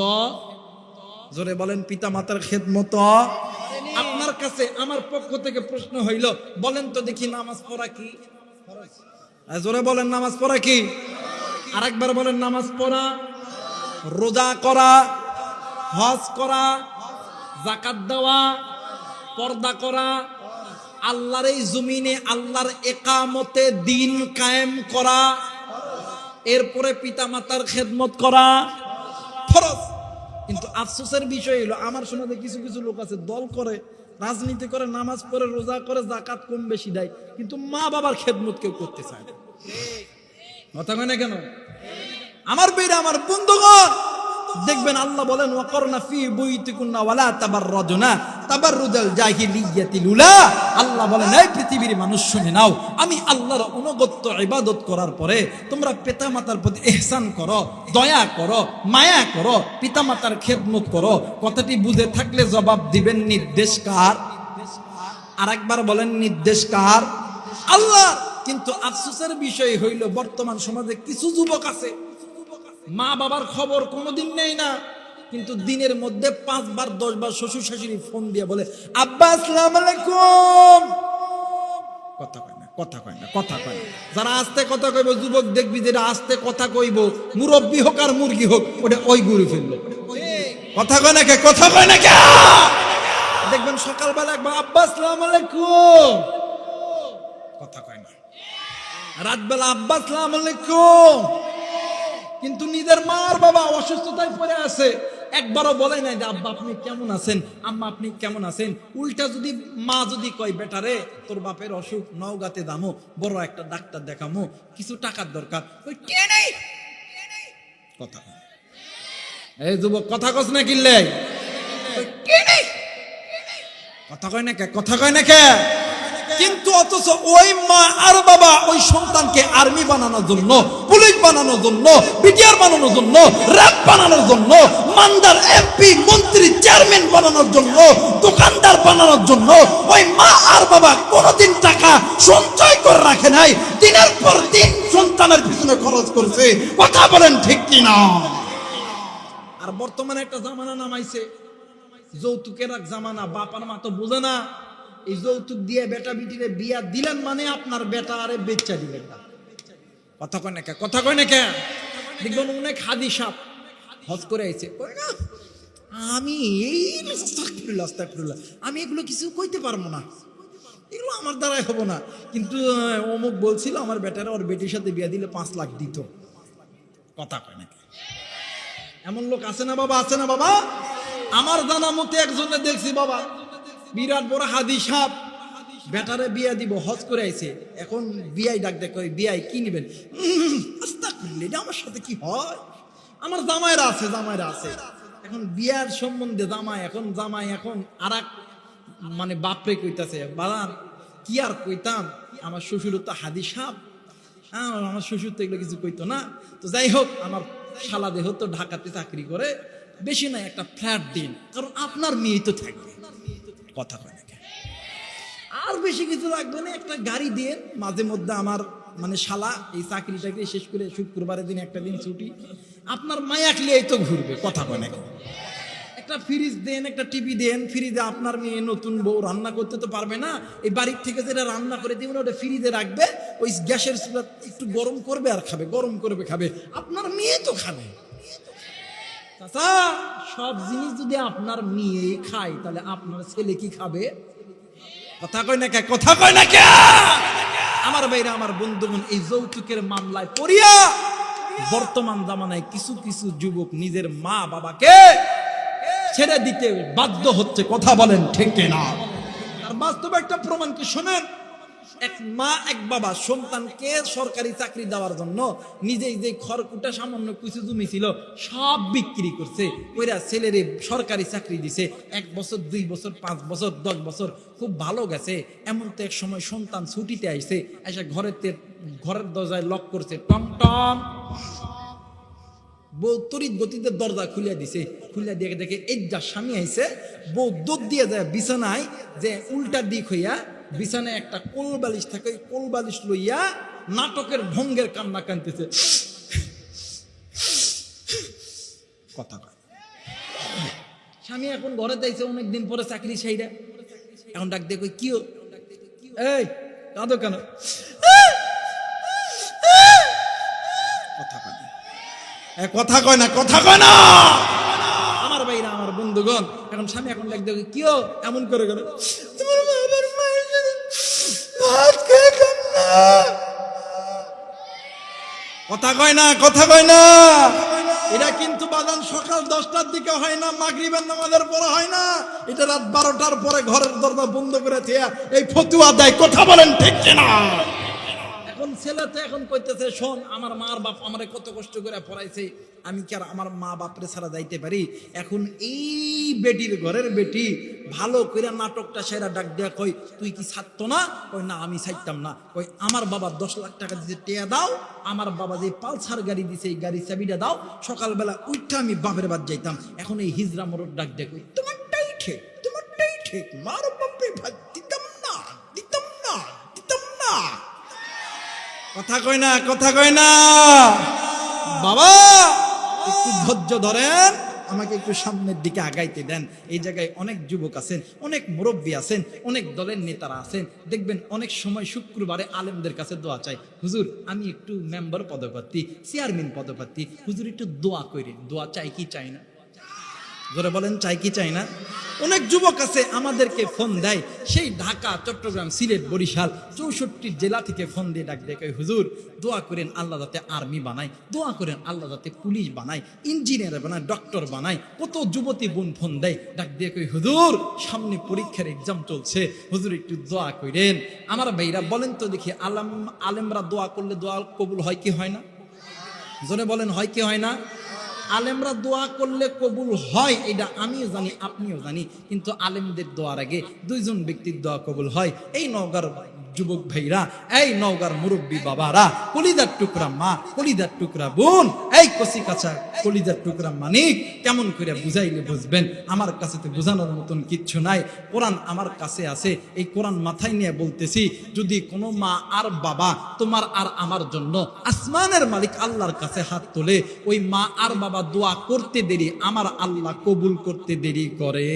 জোরে বলেন, পিতা মাতার খেদমত। আপনার কাছে আমার পক্ষ থেকে প্রশ্ন হইল, বলেন তো দেখি, নামাজ পড়া কি? জোরে বলেন, নামাজ পড়া কি? আরেকবার বলেন, নামাজ পড়া, রোজা করা, হজ করা, যাকাত দেওয়া, পর্দা করা, আল্লাহর এই জমিনে আল্লাহর একামতে দিন কায়েম করা, এরপরে পিতা মাতার খেদমত করা ফরজ। কিন্তু আফসোসের বিষয় হলো, আমার সমাজে কিছু কিছু লোক আছে, দল করে, রাজনীতি করে, নামাজ পড়ে, রোজা করে, যাকাত কম বেশি দেয়, কিন্তু মা বাবার খেদমত কেউ করতে চায় না। কথা কয় না কেন? আমার বেরা, আমার বন্ধুগণ, দেখবেন আল্লাহ বলেন, ওয়াকরনা ফি বুয়ুতিকুন্না ওয়ালা তাবাররাজনা তাবাররুজাল জাহিলিয়াতিল উলা। আল্লাহ বলেন, এই পৃথিবীর মানুষ শুনে নাও, আমি আল্লাহর অনুগত্য ইবাদত করার পরে তোমরা পিতামাতার প্রতি ইহসান করো, দয়া করো, মায়া করো, পিতামাতার খেদমত করো। কথাটি বুঝে থাকলে জবাব দিবেন, নির্দেশ কার? আরেকবার বলেন, নির্দেশ কার? আল্লাহ। কিন্তু আফসোসের বিষয় হইল, বর্তমান সমাজে কিছু যুবক আছে, মা বাবার খবর কোনোদিন নেই না, কিন্তু দিনের মধ্যে 5 বার 10 বার শ্বশুর শাশুড়ি ফোন দিয়ে বলে, আব্বা আসসালামু আলাইকুম। কথা কয় না, কথা কয় না, কথা কয় না। যারা আস্তে কথা কইব, যুবক দেখবি যেটা আস্তে কথা কইব, মুরব্বি হোক আর মুরগি হোক, ওটা ওই ঘুরে ফেললো। কথা কয় না কে? কথা কয় না কে? দেখবেন সকালবেলা একবার আব্বা আসসালামু আলাইকুম, কথা কয় না। রাতবেলা আব্বা আসসালামু আলাইকুম, কিন্তু নিজের মা আর বাবা অসুস্থতায় পড়ে আছে, একবারও বলে নাই যে আব্বা আপনি কেমন আছেন, আম্মা আপনি কেমন আছেন। উল্টা যদি মা যদি কয়, বেটারে তোর বাপের অসুখ, নওগাঁতে দামো, বড় একটা ডাক্তার দেখামো, কিছু টাকার দরকার, ওই কে নেই। কথা এই যুবক, কথা কস না কিনলে, কে নেই, কথা কয় না কে? কথা কয় না কে? কিন্তু অথচ ওই মা আর বাবা ওই সন্তানকে আর্মি বানানোর জন্য, পুলিশ বানানোর জন্য, বিটিআর বানানোর জন্য, র্যাব বানানোর জন্য, মান্দার এমপি মন্ত্রী চেয়ারম্যান বানানোর জন্য, দোকানদার বানানোর জন্য ওই মা আর বাবা কোনোদিন টাকা সঞ্চয় করে রাখে নাই, দিনের পর দিন সন্তানের পিছনে খরচ করছে। কথা বলেন ঠিক কিনা? আর বর্তমানে একটা জামানা নামাইছে, যৌতুকের এক জামানা। বাপার মা তো বোঝে না, এই যৌতুক দিয়ে বেটা বিটিরে বিয়া দিলেন মানে আপনার বেটা আরে বেচ্চা দিলেন না। কথা কয় না কে? কথা কয় না কে? দেখবেন অনেক হাদি সাপ হজ করে আইছে, আমি আমি এগুলো কিছু কইতে পারবো না, এগুলো আমার দ্বারাই হবো না, কিন্তু অমুক বলছিল আমার বেটারা ওর বেটির সাথে বিয়া দিলে 5 লাখ দিত। কথা কয় না কে? এমন লোক আছে না বাবা? আছে না বাবা? আমার জানা মতে একজনে দেখছি বাবা, বিরাট বড় হাদি সাপ, বেটারে বিয়া দিব, হজ করে আইছে, এখন বিয়াই ডাক দেখ, বিয়াই কি নিবেন? আস্তাগফিরুল্লাহ, এটা আমার সাথে কি হয়? আমার জামাইরা আছে, জামাইরা আছে। এখন বিয়ার সম্বন্ধে জামাই এখন আর এক মানে বাপরে কইতাছে, বাবা কি আর কইতাম, আমার শ্বশুর তো হাদি সাপ, আমার শ্বশুর তো এগুলো কিছু কইতো না। তো যাই হোক, আমার শালা দেহ তো ঢাকাতে চাকরি করে, বেশি নাই একটা ফ্ল্যাট দিন, কারণ আপনার মেয়ে তো থাকবে। কথা কয় না, আর বেশি কিছু লাগবে না, একটা গাড়ি দিয়ে মাঝে মধ্যে আমার মানে শালা এই চাকরিটাকে শেষ করে শুক্রবারের দিন একটা দিন ছুটি, আপনার মায়াকলে এই তো ঘুরবে। কথা কয় না, একটা ফ্রিজ দেন, একটা টিভি দেন, ফ্রিজে আপনার মেয়ে নতুন বউ রান্না করতে তো পারবে না, এই বাড়ির থেকে যেটা রান্না করে দিবেন ওটা ফ্রিজে রাখবে, ওই গ্যাসের চুলা একটু গরম করবে আর খাবে, গরম করবে খাবে, আপনার মেয়ে তো খাবে। চাচা, সব জিনিস যদি আপনার মেয়ে খায়, তাহলে আপনার ছেলে কি খাবে? কথা কয় না কে? কথা কয় না কে? আমার ভাইরা, আমার বন্ধুগণ, এই যৌতুকের মামলায় পড়িয়া বর্তমান জামানায় কিছু কিছু যুবক নিজের মা বাবাকে ছেড়ে দিতে বাধ্য হচ্ছে। কথা বলেন ঠিক না? আর বাস্তবে একটা প্রমাণ কি শোনেন, এক মা এক বাবা সন্তানকে সরকারি চাকরি দেওয়ার জন্য নিজেই যে খড়কুটা সামান্য কিছু জমি ছিল সব বিক্রি করছে, ওইরা ছেলেরে সরকারি চাকরি দিছে। 1 বছর 2 বছর 5 বছর 10 বছর খুব ভালো গেছে। এমন তো এক সময় সন্তান ছুটিতে আইছে, এসে ঘরের দরজায় লক করছে, টম টম। বউ তড়িৎ গতিতে দরজা খুলিয়া দিছে, খুলিয়া দিয়ে দেখে এই যা স্বামী আইছে, বউ দুধ দিয়ে যায় বিছানায়, যে উল্টা দিক হইয়া বিছানায় একটা কোল বালিশ থাকে, ওই কোল বালিশ লইয়া নাটকের ভঙ্গের কান্না কানতেছে। কথা কয় স্বামী এখন ঘরে যাইছে অনেকদিন পরে চাকরি ছাইরা, এখন ডাক দিয়ে কই কিও, এই কাঁদো কেন? কথা কয় না, কথা কয় না, কথা কয় না আমার ভাইরা, আমার বন্ধুগণ। এখন স্বামী এখন ডাক দিয়ে কিও এমন করে গেল, তোমার বাবার মায়ের সাথে ভাত খেতাম না। কথা কয় না, কথা কয় না। এটা কিন্তু বাজান সকাল 10টার দিকে হয় না, মাগরিবের নামাজের পরে হয় না, এটা রাত 12টার পরে ঘরের দরজা বন্ধ করে থিয়া এই ফতুয়া দেয়। কথা বলেন ঠিক কিনা? এখন ছেলে তো এখন কইতেছে, শোন আমার মার বাপ আমারে কত কষ্ট করে পড়াইছে, আমি কি আর আমার মা বাপরে ছাড়া যাইতে পারি? এখন এই বেটির ঘরের বেটি ভালো করে নাটকটা সেরা ডাক দেয়া কই, তুই কি ছাড়তো না? কই না আমি ছাড়তাম না। কই আমার বাবা 10 লাখ টাকা দিতে টেয়া দাও, আমার বাবা যে পালসার গাড়ি দিছে এই গাড়ির চাবিটা দাও, সকালবেলা উঠটা আমি বাপের বাদ যাইতাম। এখন এই হিজরা মরদ ডাক দেয়া কই, তোমারটাই ঠিক, তোমারটাই ঠিক, মার বাপরে ভাত দিতাম না, দিতাম না, দিতাম না। কথা কয় না, কথা কয় না। বাবা একটু ধৈর্য ধরেন, আমাকে একটু সামনের দিকে আগাইতে দেন। এই জায়গায় অনেক যুবক আছেন, অনেক মুরব্বী আছেন, অনেক দলের নেতারা আছেন। দেখবেন অনেক সময় শুক্রবারে আলেমদের কাছে দোয়া চাই, হুজুর আমি একটু মেম্বার পদপ্রার্থী, চেয়ারম্যান পদপ্রার্থী, হুজুর একটু দোয়া করেন। দোয়া চাই কি চাই না? জোরে বলেন চাই কি চাই না? অনেক যুবক আছে আমাদেরকে ফোন দেয়, সেই ঢাকা, চট্টগ্রাম, সিলেট, বরিশাল 64 জেলা থেকে ফোন দিয়ে ডাক দেয়, হুজুর দোয়া করেন আল্লাহ যাতে আর্মি বানায়, দোয়া করেন আল্লাহ যাতে পুলিশ বানায়, ইঞ্জিনিয়ার বানায়, ডক্টর বানায়। কত যুবতী বোন ফোন দেয়, ডাক দিয়ে কই হুজুর সামনে পরীক্ষার এক্সাম চলছে, হুজুর একটু দোয়া করেন। আমার ভাইরা বলেন তো দেখি, আলেমরা দোয়া করলে দোয়া কবুল হয় কি হয় না? জোরে বলেন হয় কি হয় না? আলেমরা দোয়া করলে কবুল হয়, এটা আমিও জানি, আপনিও জানি। কিন্তু আলেমদের দোয়ার আগে 2জন ব্যক্তির দোয়া কবুল হয়। এই নওগাঁর যুবক ভাইরা, এই নওগাঁর মুরব্বী বাবারা, কলিজার টুকরা মা, কলিজার টুকরা বোন, এই কচি কাঁচা কলিজার টুকরা মানিক, কেমন করে বুঝাইলে বুঝবেন? আমার কাছে তো বোঝানোর মতন কিচ্ছু নাই। কোরআন আমার কাছে আছে, এই কোরআন মাথায় নিয়ে বলতেছি, যদি কোনো মা আর বাবা তোমার আর আমার জন্য আসমানের মালিক আল্লাহর কাছে হাত তোলে, ওই মা আর বাবা দোয়া করতে দেরি, আমার আল্লাহ কবুল করতে দেরি করে।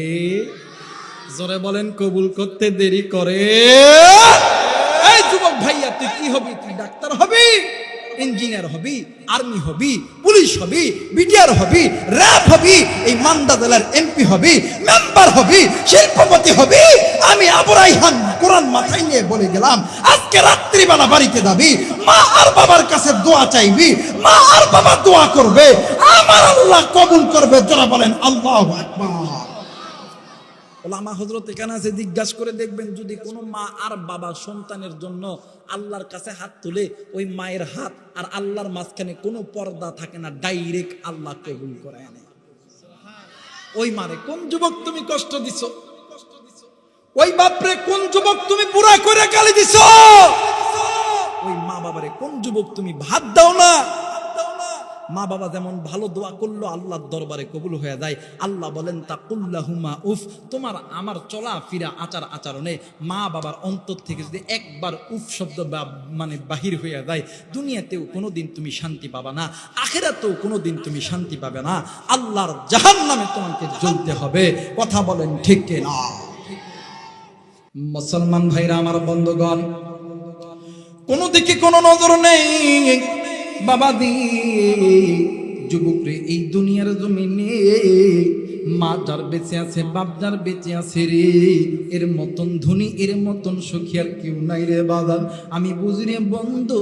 জোরে বলেন কবুল করতে দেরি করে। এই যুবক ভাইয়া, তুই কি হবি? তুই ডাক্তার হবি, ইঞ্জিনিয়ার হবি, আর্মি হবি, পুলিশ হবি, বিডিআর হবি, র্যাব হবি, এই মান্দা জেলার এমপি হবি, মেম্বার হবি, শিল্পপতি হবি। আমি আবু রাইহান কোরআন মাথায় নিয়ে বলে গেলাম, আজকে রাত্রিবেলা বাড়িতে যাবি, মা আর বাবার কাছে দোয়া চাইবি, মা আর বাবা দোয়া করবে, আমার আল্লাহ কবুল করবে। যারা বলেন আল্লাহু আকবার। ওলামা হযরত এখানে আছে, জিজ্ঞাসা করে দেখবেন, যদি কোনো মা আর বাবা সন্তানের জন্য আল্লাহর কাছে হাত তুলে, ওই মায়ের হাত আর আল্লাহর মাঝখানে কোনো পর্দা থাকে না, ডাইরেক্ট আল্লাহ কবুল করে আনে। ওই মারে কোন যুবক তুমি কষ্ট দিছো? ওই বাপরে কোন যুবক তুমি বুড়া করে গালি দিছো? ওই মা বাবারে কোন যুবক তুমি ভাত দাও না? মা বাবা যেমন ভালো দোয়া করলো আল্লাহর দরবারে কবুল হয়ে যায়। আল্লাহ বলেন তাকুল্লাহুমা উফ, তোমার আমার চলা ফিরা আচার আচরণে মা বাবার অন্তর থেকে যদি একবার উফ শব্দ মানে বাহির হয়ে যায়, দুনিয়াতেও কোনোদিন তুমি শান্তি পাবে না, আখিরাতেও কোনোদিন তুমি শান্তি পাবে না, আল্লাহর জাহান্নামে তোমাকে জ্বলতে হবে। কথা বলেন ঠিক কিনা? মুসলমান ভাইরা, আমার বন্ধুগণ, কোনো দিকে কোনো নজর নেই। বাবা দি যুবক রে, এই দুনিয়ার জমিনে মা যার বেঁচে আছে, বাপ যার বেঁচে আছে রে, এর মতন ধনী, এর মতন সুখী আর কেউ নাই রে বাবা। আমি বুঝি রে বন্ধু,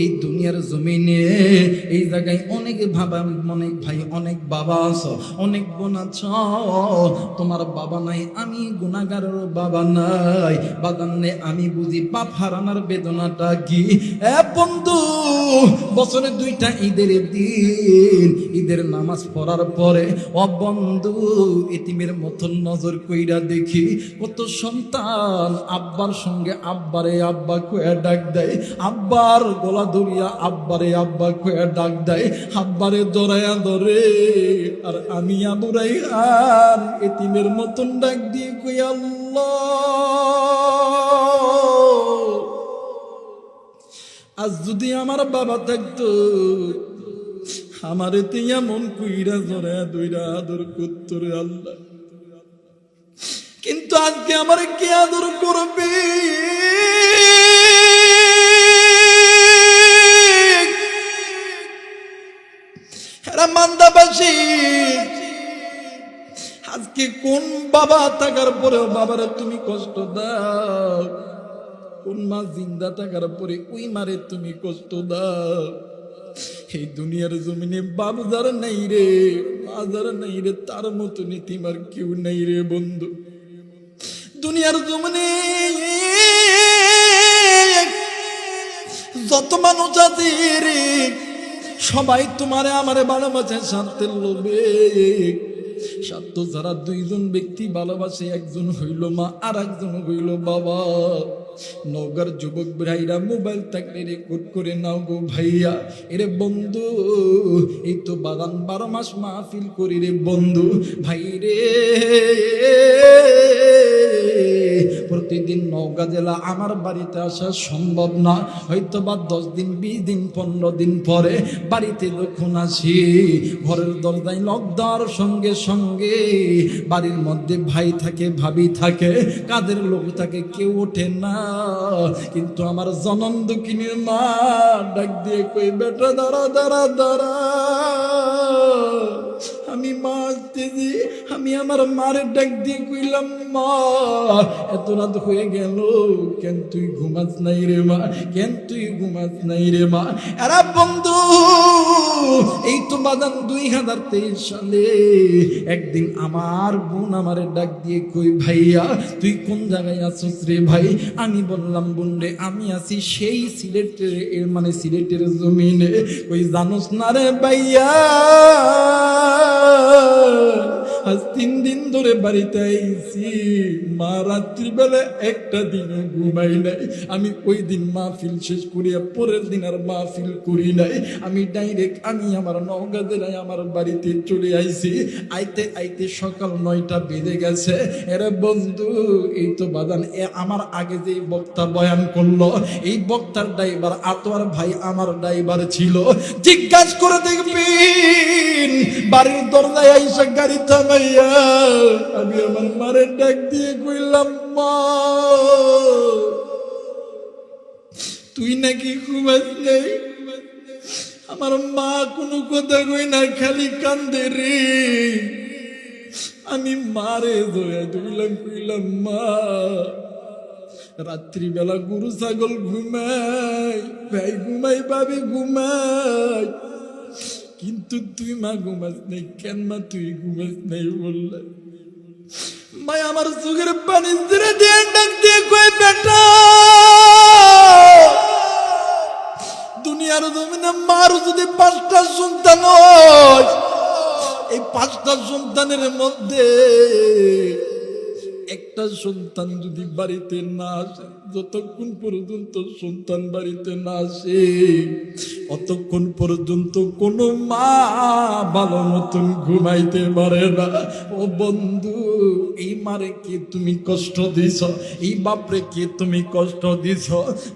এই দুনিয়ার জমিনে এই জায়গায় অনেক বাবা, অনেক ভাই, অনেক বাবা আছো, অনেক বোন আছো, তোমার বাবা নাই, আমি গুনাহগারের বাবা নাই, বাগান নেই, আমি বুঝি বাপ হারানোর বেদনাটা কি। বন্ধু, বছরে 2টা ঈদের দিন, ঈদের নামাজ পড়ার পরে বন্ধু এতিমের মতন নজর কইরা দেখি কত সন্তান আব্বার সঙ্গে আব্বারে আব্বা কইয়া ডাক দেয়, আব্বার গলা ধরিয়া আব্বারে আব্বা কইয়া ডাক দেয়, আব্বারে জড়াইয়া ধরে। আর আমি আবুরাই আর এতিমের মতন ডাক দিয়ে কই আল্লাহ, আজ যদি আমার বাবা থাকতো আমার এতে এমন কইরা জড়াইয়া দইরা আদর করতো রে আল্লাহ, কিন্তু আজকে আমার কে আদর করবে? এরা মান্দাবাসী, আজকে কোন বাবা থাকার পরেও বাবারে তুমি কষ্ট দাও, কোন মা জিন্দা থাকার পরে ওই মারে তুমি কষ্ট দাও। এই দুনিয়ার জমিনে বাপ যারা নাই রে, মা যারা নাই রে, তার মতো নীতিমার কেউ নাই রে বন্ধু। দুনিয়ার জমিনে যত মানুষ আছে রে, সবাই তোমারে আমারে ভালোবাসে স্বার্থের লোভে। স্বার্থ যারা দুইজন ব্যক্তি ভালোবাসে, একজন হইল মা আর একজন হইল বাবা। নগর যুবক ভাইরা মোবাইল থাকলে রেকর্ড করে নাও গো ভাইয়া। এরে বন্ধু, এই তো বাগান 12 মাস মাহফিল করি রে বন্ধু ভাই রে। প্রতিদিন নওগাঁ জেলা আমার বাড়িতে আসা সম্ভব না, হয়তো বা 10 দিন 20 দিন 15 দিন পরে বাড়িতে যখন আসি, ঘরের দরজায় লক দেওয়ার সঙ্গে সঙ্গে বাড়ির মধ্যে ভাই থাকে, ভাবি থাকে, কাদের লোক থাকে, কেউ ওঠে না। কিন্তু আমার জনম দুঃখিনীর মা ডাক দিয়ে কই, বেটা দাঁড়া দাঁড়া দাঁড়া, আমি মা আসতেছি। আমি আমার মারে ডাক দিয়ে কইলাম, মা এত রাত হয়ে গেল, কেন তুই ঘুমাস নাই রে মা, কেন তুই ঘুমাস নাই রে মা? এরা বন্ধু, এই তো বাদান 2023 সালে একদিন আমার বোন আমারে ডাক দিয়ে কই, ভাইয়া তুই কোন জায়গায় আছিস রে ভাই? আমি বললাম, বোন রে আমি আছি সেই সিলেটের, মানে সিলেটের জমিনে। কই জানোস না রে ভাইয়া, আজ 3 দিন ধরে বাড়িতে আইছি, মা রাত্রিবেলা একটা দিনও ঘুমাই নাই। আমি ওই দিন মাহফিল শেষ করিয়া পরের দিন আর মাহফিল করি নাই। আমি ডাইরেক্ট আমি আমার নওগাঁ জেলায় আমার বাড়িতে চলে আইছি। আইতে আইতে সকাল 9টা বেজে গেছে। এরে বন্ধু, এই তো বাদান আমার আগে যে বক্তা বয়ান করলো, এই বক্তার ড্রাইভার আতোয়ার ভাই আমার ড্রাইভার ছিল। জিজ্ঞাসা করে দেখবেন, বাড়ির দরজায় আইসা গাড়ি থামাইয়া আমি আমার মারে ডাক দিয়ে কইলাম, মা তুই নাকি ঘুমাস নাই? আমার মা কোনো কথা কই না, খালি কান্দে রে। আমি মারে ধরে ধরলাম, কইলাম, মা রাত্রিবেলা গরু ছাগল ঘুমাই, ভাই ঘুমাই, ভাবি ঘুমাই, কিন্তু তুই মা ঘুমাস নাই কেন? মা তুই ঘুমাস নাই বললে। মা আমার চোখের পানি ধরে দিয়ে ডাক দিয়ে কই, বেটা দুনিয়ার জমিনে মার যদি 5টা সন্তান হয়, এই 5টা সন্তানের মধ্যে একটা সন্তান যদি বাড়িতে না আসে, যতক্ষণ পর্যন্ত সন্তান বাড়িতে না আসে অতক্ষণ পর্যন্ত কোনো মা ভালো মতন ঘুমাইতে পারে না। ও বন্ধু, এই মারে কি তুমি কষ্ট দিছ? এই বাপরে কি তুমি কষ্ট দিছ?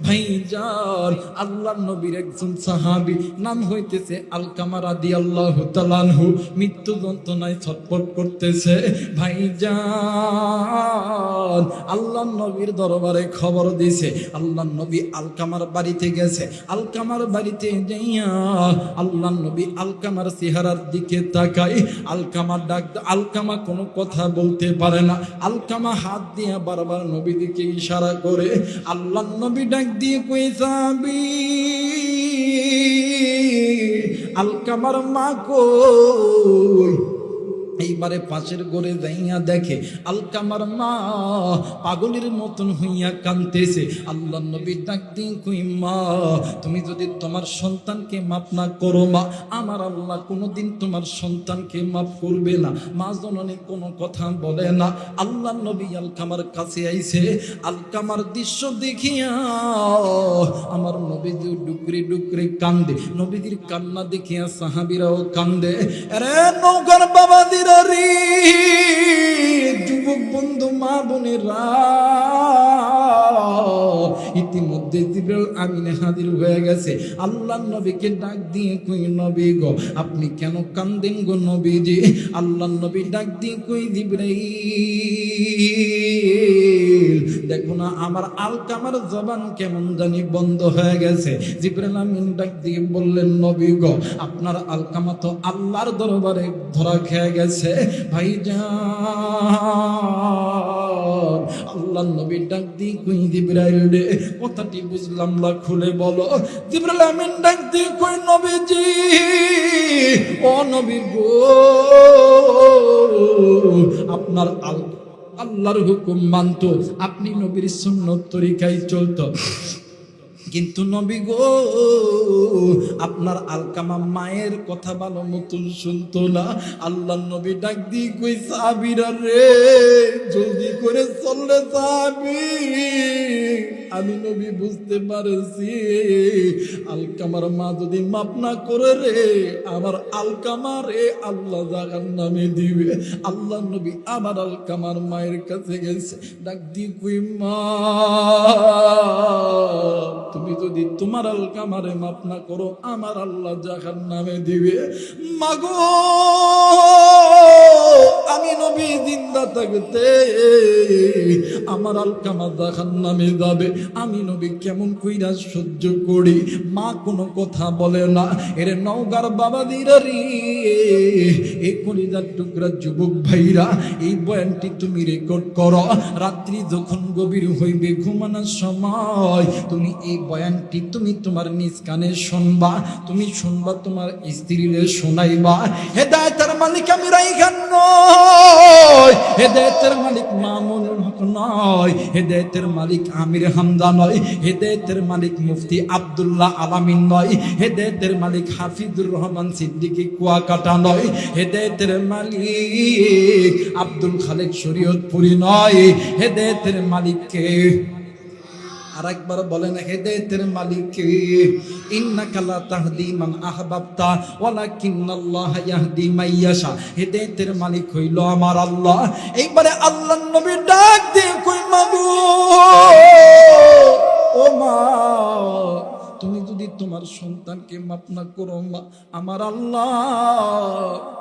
ভাইজান, আল্লাহর নবীর একজন সাহাবী, নাম হইতেছে আলকামা রাদিয়াল্লাহু তাআলা আনহু, মৃত্যু যন্ত্রণায় ছটফট করতেছে। ভাইজান, আল্লাহর নবীর দরবারে খবর দিছে। আল্লাহর নবী আলকামার বাড়িতে গেছে। আলকামার বাড়িতে যাইয়া আল্লাহর নবী আলকামার চেহারার দিকে তাকায়। আলকামা ডাক, আলকামা কোনো কথা বলতে পারে না। আলকামা হাত দিয়ে বারবার নবী দিকে ইশারা করে। আল্লাহর নবী ডাক দিয়ে কই, যাবি আলকামার মা কই? এইবারে পাশের ঘরে যাইয়া দেখে আলকামার মা পাগলের মতন হইয়া কাঁদতেছে। আল্লাহ নবী ডাক দিয়ে কই, মা তুমি যদি তোমার সন্তানকে মাফ না করো মা, আমার আল্লাহ কোনোদিন তোমার সন্তানকে মাফ করবে না। মা জননী কোনো কথা বলে না। আল্লাহ নবী আলকামার কাছে আইছে। আলকামার দৃশ্য দেখিয়া আমার নবীজি ডুকরে ডুকরে কান্দে। নবীজির কান্না দেখিয়া সাহাবীরাও কান্দে। আরে নৌকার বাবাজিরা রে, যুবক বন্ধু মা বোনেরা, ইতিমধ্যে জিবরাইল আমিন হাজির হয়ে গেছে। আল্লাহ নবীকে ডাক দিয়ে কই, নবী গো আপনি কেন কান্দেন গো নবীজি? আল্লাহ নবী ডাক দিয়ে কই, জিবরাইল দেখো না আমার আলকামার জবান কেমন জানি বন্ধ হয়ে গেছে। জিবরাইল আমিন ডাক দিয়ে বললেন, নবী গো আপনার আলকামা তো আল্লাহর দরবারে ধরা খেয়ে গেছে ভাইজান। আল্লাহ নবী ডাক দিয়ে কই, জিবরাইল রে কথাটি বুঝলাম না, খুলে বলো। জিবরাইল আমিন ডাক দিয়ে কই, নবীজি ও নবী গো আপনার আল্লাহর হুকুম মানতো, আপনি নবীর সুন্নত তরিকায় চলতো, কিন্তু নবী গো আপনার আলকামা মায়ের কথা ভালো মতন শুনতো না। আল্লাহ নবী ডাক দিয়ে কই, সাহাবীরা রে জলদি করে চললে সাহাবী, আমি নবী বুঝতে পারছি আলকামার মা যদি মাপ না করে রে আমার আলকামা রে আল্লাহ জাহান্নামে দিবে। আল্লাহ নবী আমার আলকামার মায়ের কাছে গেছে, ডাক দিয়ে কই, মা তুমি যদি তোমার আলকামারে মাপ না করো আমার আল্লাহ জাহান্নামে দিবে। মাগো আমি নবী জিন্দা থাকতে আমার আলকামা জাহান্নামে যাবে, আমি নবী কেমন কইরা সহ্য করি? মা কোনো কথা বলে না। এর নওগাঁর বাবাদিরা রে, এই কলিজার টুকরা যুবক ভাইরা, এই বয়ানটি তুমি রেকর্ড করো। রাত্রি যখন গভীর হইবে ঘুমানোর সময় তুমি এই বয়ানটি তুমি তোমার নিজ কানে শুনবা, তুমি শুনবা, তোমার স্ত্রীরে শোনাইবা। হেদায়েতের মালিক আমি রাইখান নয়, হেদায়েতের মালিক মামুনুল হক নয়, হেদায়েতের মালিক আমির হামজা নয়, হেদায়েতের মালিক মুফতি আব্দুল্লাহ আলামিন নয়, হেদায়েতের মালিক হাফিজুর রহমান সিদ্দিকী কুয়াকাটা নয়, হেদায়েতের মালিক আব্দুল খালেক শরীয়তপুরি নয়, হেদায়েতের মালিককে আর একবার বলেন, হেদায়েতের মালিক কে? ইন্নাকা লা তাহদি মান আহবাবতা ওয়ালাকিন্নাল্লাহা ইয়াহদি মান ইয়াশা। হেদায়েতের মালিক হইল আমার আল্লাহ। এইবারে আল্লাহর নবী ডাক দিয়ে কই, মাগো ও মা তুমি যদি তোমার সন্তানকে মাফ না করো মা, আমার আল্লাহ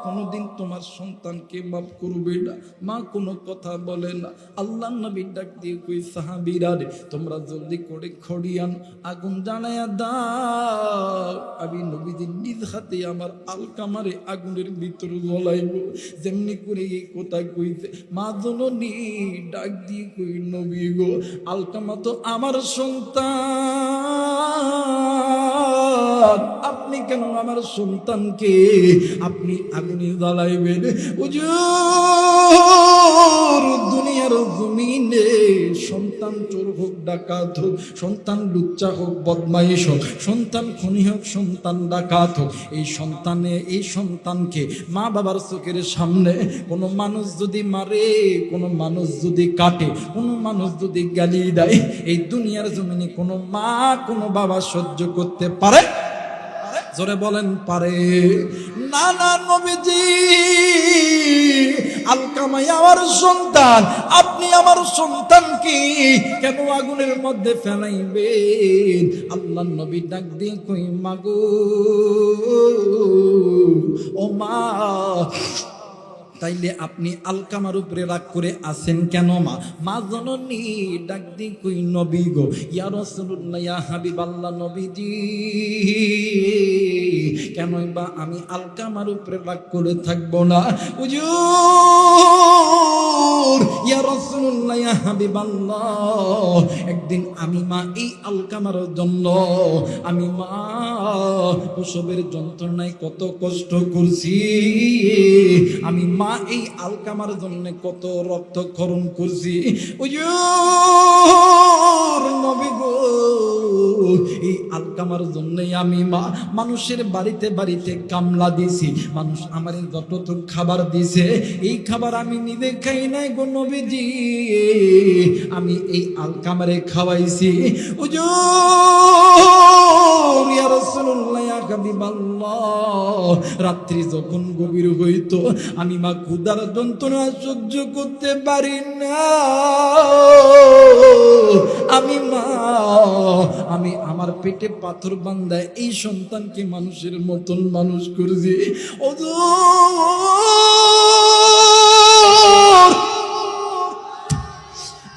কোনোদিন তোমার সন্তানকে মাফ করবে না। মা কোনো কথা বলে না। আল্লাহ নবী ডাক দিয়ে কই, সাহাবীরা রে তোমরা জলদি করে খড়িয়ান আগুন জ্বালায়া দাও, আমি নবীজি নিজ হাতে আমার আলকামারে আগুনের ভিতর জ্বলাইব। যেমনি করে এই কথা কইতে মা জননী ডাক দিয়ে কই, নবী গো আলকামা তো আমার সন্তান, আপনি কেন আমার সন্তানকে আপনি আগুনে জ্বালাইবেন? হুজুর দুনিয়ার জমিনে সন্তান চোর হোক, ডাকাত হোক, সন্তান লুচ্চা হোক, বদমাইশ হোক, সন্তান খুনি হোক, সন্তান ডাকাত হোক, এই সন্তানকে মা বাবার চোখের সামনে কোনো মানুষ যদি মারে, কোনো মানুষ যদি কাটে, কোনো মানুষ যদি গালি দেয়, এই দুনিয়ার জমিনে কোনো মা কোনো বাবা সহ্য করতে পারে? জোরে বলেন পারে? না না নবীজি, আলকামা আমার সন্তান, আপনি আমার সন্তানকে কেন আগুনের মধ্যে ফেলাইবেন? আল্লাহ নবী ডাক দিয়ে কই, মাগো ও মা তাইলে আপনি আলকামার উপরে রাগ করে আছেন কেন মা? মা জননী ডাক দি কই, নবী গো ইয়া রাসূলুল্লাহ ইয়া হাবিবাল্লাহ নবীজি, কেনই বা আমি আলকামার উপরে রাগ করে থাকবো না? হুজুর ইয়া রাসূলুল্লাহ, ইয়া হাবিবাল্লাহ, একদিন আমি মা এই আলকামার জন্য আমি মা প্রসবের যন্ত্রণায় কত কষ্ট করছি, আমি মা এই আলকামার জন্য কত রক্তক্ষরণ করছি। হুজুর নবী গো, এই আলকামার জন্যই আমি মা মানুষের বাড়িতে বাড়িতে কামলা দিছি, মানুষ আমার যতটুক খাবার দিছে এই খাবার আমি নিজে খাই নাই গো নবীজি, আমি এই আলকামারে খাওয়াইছি। হুজুর ইয়া রাসূলুল্লাহ, ইয়া হাবিবাল্লাহ, রাত্রি যখন গভীর হইতো আমি মা ক্ষুধার যন্ত্রণা সহ্য করতে পারি না, আমি মা আমি আমার পেটে পাথর বান্ধায় এই সন্তানকে মানুষের মতন মানুষ করছি।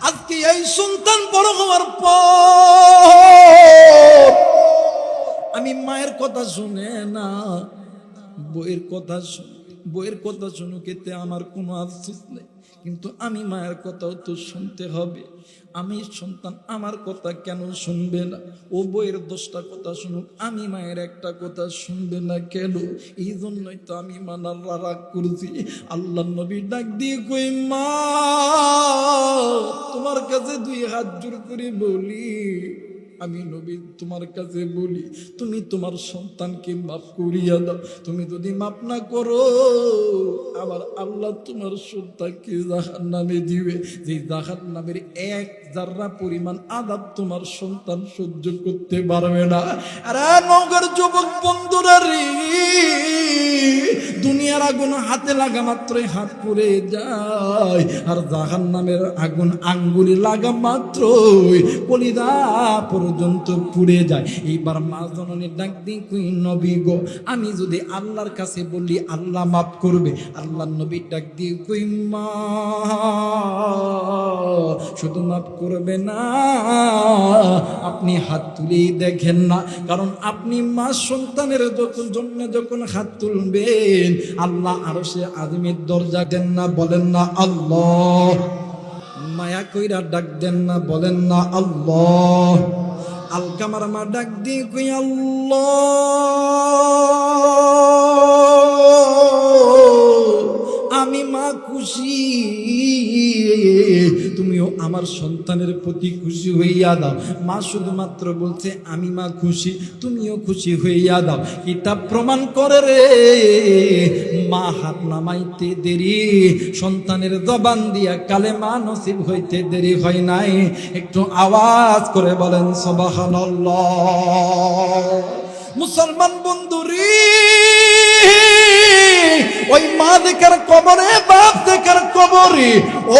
আজকে এই সন্তান বড় হওয়ার পর আমি মায়ের কথা শুনে না, বইয়ের কথা শুনুক, এতে আমার কোনো আফসোস নেই, কিন্তু আমি মায়ের কথাও তো শুনতে হবে। আমি সন্তান আমার কথা কেন শুনবে না? ও বইয়ের 10টা কথা শুনুক, আমি মায়ের একটা কথা শুনবে না কেন? এই জন্যই তো আমি মানার রাগ করছি। আল্লাহ নবী ডাক দিয়ে কই, মা তোমার কাছে 2 হাত জোর করে বলি, আমি নবী তোমার কাছে বলি, তুমি তোমার সন্তানকে মাফ করিয়া দাও। তুমি যদি মাফ না করো আবার আল্লাহ তোমার সন্তানকে জাহান্নামে দিবে, যে জাহান্নামের 1 জাররা পরিমাণ আযাব তোমার সন্তান সহ্য করতে পারবে না। আরে নগর যুবক বন্ধুরা রে, দুনিয়ার আগুন হাতে লাগা মাত্রই হাত পুড়ে যায়, আর জাহান্নামের আগুন আঙ্গুলে লাগা মাত্রই কলিজা পর্যন্ত পুড়ে যায়। এইবার মা জননী ডাক দিয়ে কই, নবী গো, আমি যদি আল্লাহর কাছে বলি আল্লাহ মাফ করবে? আল্লাহ নবী ডাক দিয়ে কই, মা শুধু মাফ করবে না, আপনি হাত তুলেই দেখেন না, কারণ আপনি মা সন্তানের জন্য যখন হাত তুলবেন আল্লাহ আরশে আযমের দরজা দেন না, বলেন না আল্লাহ, মায়া কইরা ডাক দেন না, বলেন না আল্লাহ। আলকামার মা ডাক দিয়ে কই, আল্লাহ আমি মা খুশি, তুমিও আমার সন্তানের প্রতি খুশি হইয়া দাও। মা শুধুমাত্র বলছে আমি মা খুশি, তুমিও খুশি হইয়া দাও। কিতাব প্রমাণ করে রে, মা হাত নামাইতে দেরি, সন্তানের জবান দিয়া কালেমা নসিব হইতে দেরি হয় নাই। একটু আওয়াজ করে বলেন সুবহানাল্লাহ। মুসলমান বন্ধুরি, ওই মা দেখার কবরে, বাপ দেখার কবরে,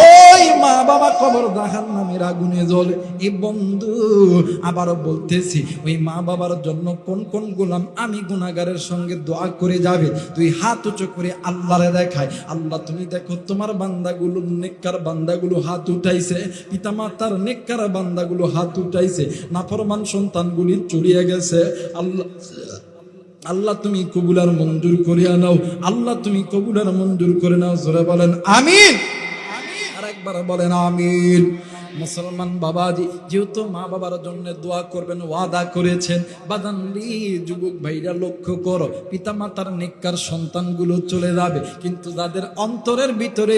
ওই মা বাবা কবর জাহান্নামের আগুনে জ্বলে। এই বন্ধু আবারও বলতেছি, ওই মা বাবার জন্য কোন কোন গোলাম আমি গুনাহগারের সঙ্গে দোয়া করে যাবে? তুই হাত উঁচু করে আল্লাহরে দেখায়, আল্লাহ তুমি দেখো তোমার বান্দাগুলো, নেককার বান্দাগুলো হাত উঠাইছে, পিতামাতার নেককার বান্দাগুলো হাত উঠাইছে, নাফরমান সন্তানগুলি চলিয়ে গেছে। আল্লাহ তুমি কবুলার মঞ্জুর করিয়া নাও, আল্লাহ তুমি কবুলার মঞ্জুর করে নাও। জোরে বলেন আমিন, আর একবার বলেন আমিন। মুসলমান বাবাজি, যেহেতু মা বাবার জন্য দোয়া করবেন ওয়াদা করেছেন, বাদানলি যুবক ভাইরা লক্ষ্য করো, পিতা মাতার নেককার সন্তানগুলো চলে যাবে, কিন্তু যাদের অন্তরের ভিতরে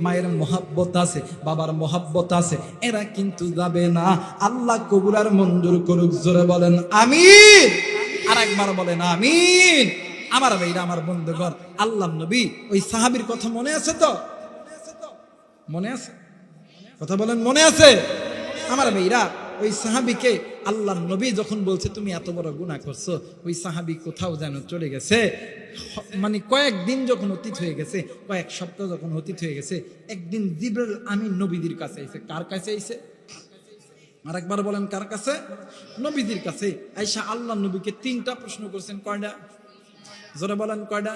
মায়ের মহাব্বত আছে, বাবার মহাব্বত আছে, এরা কিন্তু যাবে না। আল্লাহ কবুলার মঞ্জুর করুক। জোরে বলেন আমিন, আর একবার বলেন আমিন। আমার ভাইরা, আমার বন্ধুগণ, আল্লাহ নবী ওই সাহাবীর কথা মনে আছে তো? মনে আছে? কথা বলেন মনে আছে? আমার ভাইরা, ওই সাহাবীকে আল্লাহ নবী যখন বলছে তুমি এত বড় গুনাহ করছো, ওই সাহাবী কোথাও যেন চলে গেছে। মানে কয়েকদিন যখন অতীত হয়ে গেছে, কয়েক সপ্তাহ যখন অতীত হয়ে গেছে, একদিন জিবরাইল আমিন নবীদের কাছে আইছে। কার কাছে আইছে? আর একবার বলেন কার কাছে? নবীদের কাছে। আয়েশা আল্লাহ নবীকে 3টা প্রশ্ন করছেন। কয়টা? জোরে বলেন কয়টা?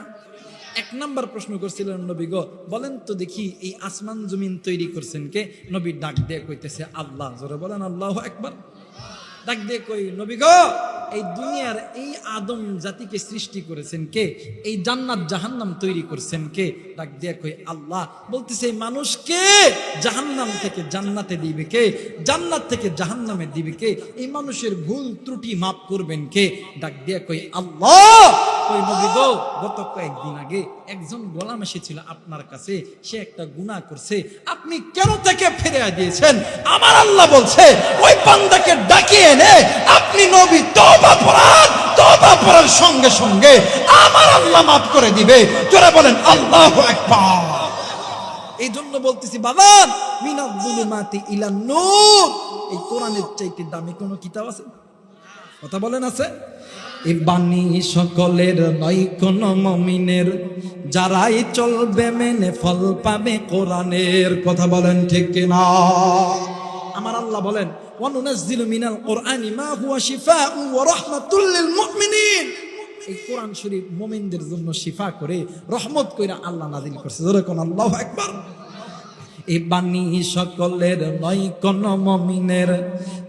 1 নাম্বার প্রশ্ন করছিলেন, নবী গো বলেন তো দেখি এই আসমান জমিন তৈরি করছেন কে? নবী ডাক দিয়ে কইতেছে আল্লাহ। জোরে বলেন আল্লাহু আকবার। ডাক দিয়ে কই, নবী গো এই দুনিয়ার এই আদম জাতিকে সৃষ্টি করেছেন কে? এই জান্নাত জাহান্নাম তৈরি করেছেন কে? ডাক দিয়া কই আল্লাহ। বলতেছে এই মানুষকে জাহান্নাম থেকে জান্নাতে দিবে কে? জান্নাত থেকে জাহান্নামে দিবে কে? এই মানুষের ভুল ত্রুটি মাফ করবেন কে? ডাক দিয়া কই আল্লাহ। কই নবী গো, গত কয়েকদিন আগে একজন গোলাম এসেছিল আপনার কাছে, সে একটা গুনাহ করছে, আপনি কেন তাকে ফিরিয়ে দিয়েছেন? আমার আল্লাহ বলছে ওই বান্দাকে ডাকিয়ে এনে আপনি নবী তওবা পড়ার সঙ্গে সঙ্গে আমার আল্লাহ মাফ করে দিবে। জোরে বলেন আল্লাহু আকবার। এই জন্য বলতেছি বাবান, মিনাজ যুলুমাতি ইলান নূর, এই কোরআনের চাইতে দামি কোনো কিতাব আছে? কথা বলেন আছে? এই বাণী সকলের নয় কোন মুমিনের, যারাই চলবে মেনে ফল পাবে কোরআনের। কথা বলেন ঠিক কিনা? আমার আল্লাহ বলেন ওয়ানুনাজ্জিলু মিনাল কোরআনি মা হুয়া শিফাউন ওয়া রাহমাতুল লিল মুমিনিন। এই কোরআন শরীফ মুমিনদের জন্য শিফা করে, রহমত কইরা আল্লাহ নাযিল করছে। জোরে কোন আল্লাহু আকবার। এই বাণী সকলের নয় কোন মুমিনের,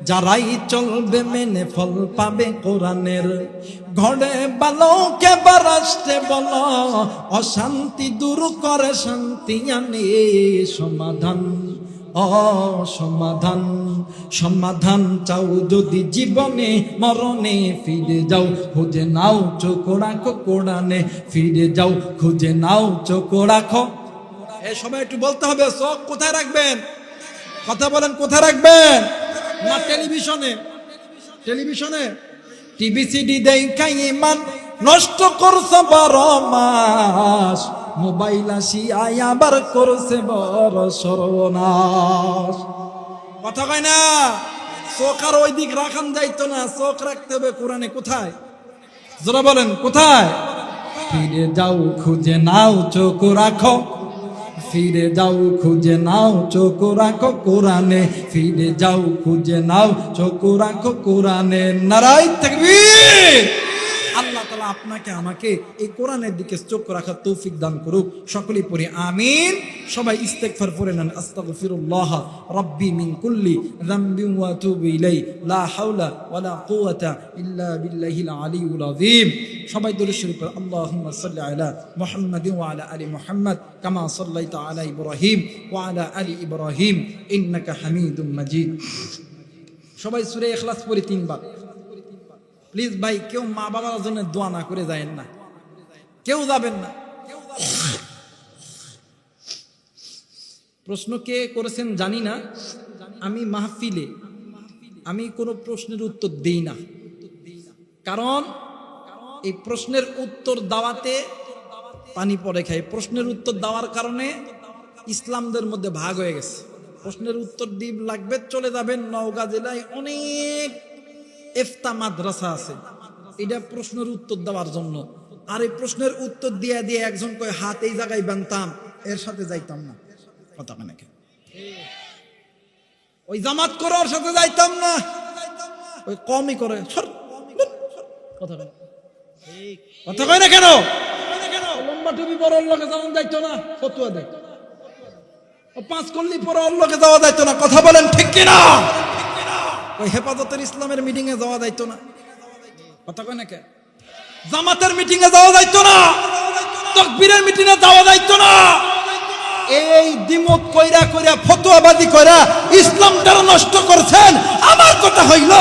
যারাই চলবে মেনে ফল পাবে কোরআনের। ঘরে বালকে বারাস্তে বলো, অশান্তি দূর করে শান্তি আনে সমাধান। সমাধান সমাধান চাও যদি জীবনে মরণে, ফিরে যাও খুঁজে নাও চোখ রাখো কোরআনে। ফিরে যাও খুঁজে নাও চোখ রাখো। এই সবাই একটু বলতে হবে, চোখ কোথায় রাখবেন? কথা বলেন, কোথায় রাখবেন? না টেলিভিশনে? টেলিভিশনে টিভি সিডি দেখাই ইমান নষ্ট করছে 12 মাস। মোবাইল আসি আবার করছে বড় সর্বনাশ। কথা কয় না? চোখ আর ওই দিক রাখান যাইতো না, চোখ রাখতে হবে কোরআনে। কোথায়? যারা বলেন কোথায়? ফিরে যাও খুঁজে নাও চোখ রাখো। ফিরে যাও খুঁজে নাও চোখ রাখো কোরআনে। ফিরে যাও খুঁজে নাও চোখ রাখো কোরআনে। নারায়ে তাকবীর। আল্লাহ তাআলা আপনাকে আমাকে এই কোরআনের দিকে চোখ রাখার তৌফিক দান করুক। সকলেই পড়ি আমিন। সবাই ইস্তেগফার পড়ে নেন, আস্তাগফিরুল্লাহ রাব্বি মিন কুল্লি যামবিন ওয়া আতুবু ইলাইহি লা হাওলা ওয়ালা কুওয়াতা ইল্লা বিল্লাহিল আলিয়্যিল আযীম। সবাই দরুদ শরীফ পড়ে আল্লাহুম্মা সাল্লি আলা মুহাম্মাদিন ওয়া আলা আলি মুহাম্মাদ কামা সাল্লাইতা আলা ইব্রাহিম ওয়া আলা আলি ইব্রাহিম ইন্নাকা হামিদুম মাজিদ। সবাই সূরা ইখলাস পড়ি 3 বার। প্লিজ ভাই, কেউ মা বাবার জন্য দোয়া না করে যায়েন না, কেউ যাবেন না। প্রশ্ন কে করেছেন জানি না, আমি মাহফিলে আমি কোনো প্রশ্নের উত্তর দেই না, কারণ এই প্রশ্নের উত্তর দাওয়াতে পানি পড়ে খায়। প্রশ্নের উত্তর দেওয়ার কারণে ইসলামদের মধ্যে ভাগ হয়ে গেছে। প্রশ্নের উত্তর দিব লাগবে, চলে যাবেন নওগাঁ জেলায় অনেক ইফতা মাদ্রাসা আছে, এটা প্রশ্নের উত্তর দেওয়ার জন্য। আর এই প্রশ্নের উত্তর দিয়ে দিয়ে একজন কয় হাত এই জায়গায় বানতাম, এর সাথে যাইতাম না। কথা মানে ওই জামাত করার সাথে যাইতাম না, ওই কমই করে। কথা কয় না কেন? লম্বা টুপি পরে ওর লোকে যাওয়া যাইতো না, ফতুয়া দেয়। 5 কল্লি পরে ওর লোকে যাওয়া যাইতো না। কথা বলেন ঠিক কিনা? ওই হেফাজতের ইসলামের মিটিং এ যাওয়া যাইতো না। কথা কয় না কে? জামাতের মিটিং এ যাওয়া যাইতো না, তাকবীরের মিটিং এ যাওয়া যাইতো না। এই দ্বিমত কইরা কইরা ফতোয়াবাদী কইরা ইসলামটা নষ্ট করছেন। আমার কথা হইল,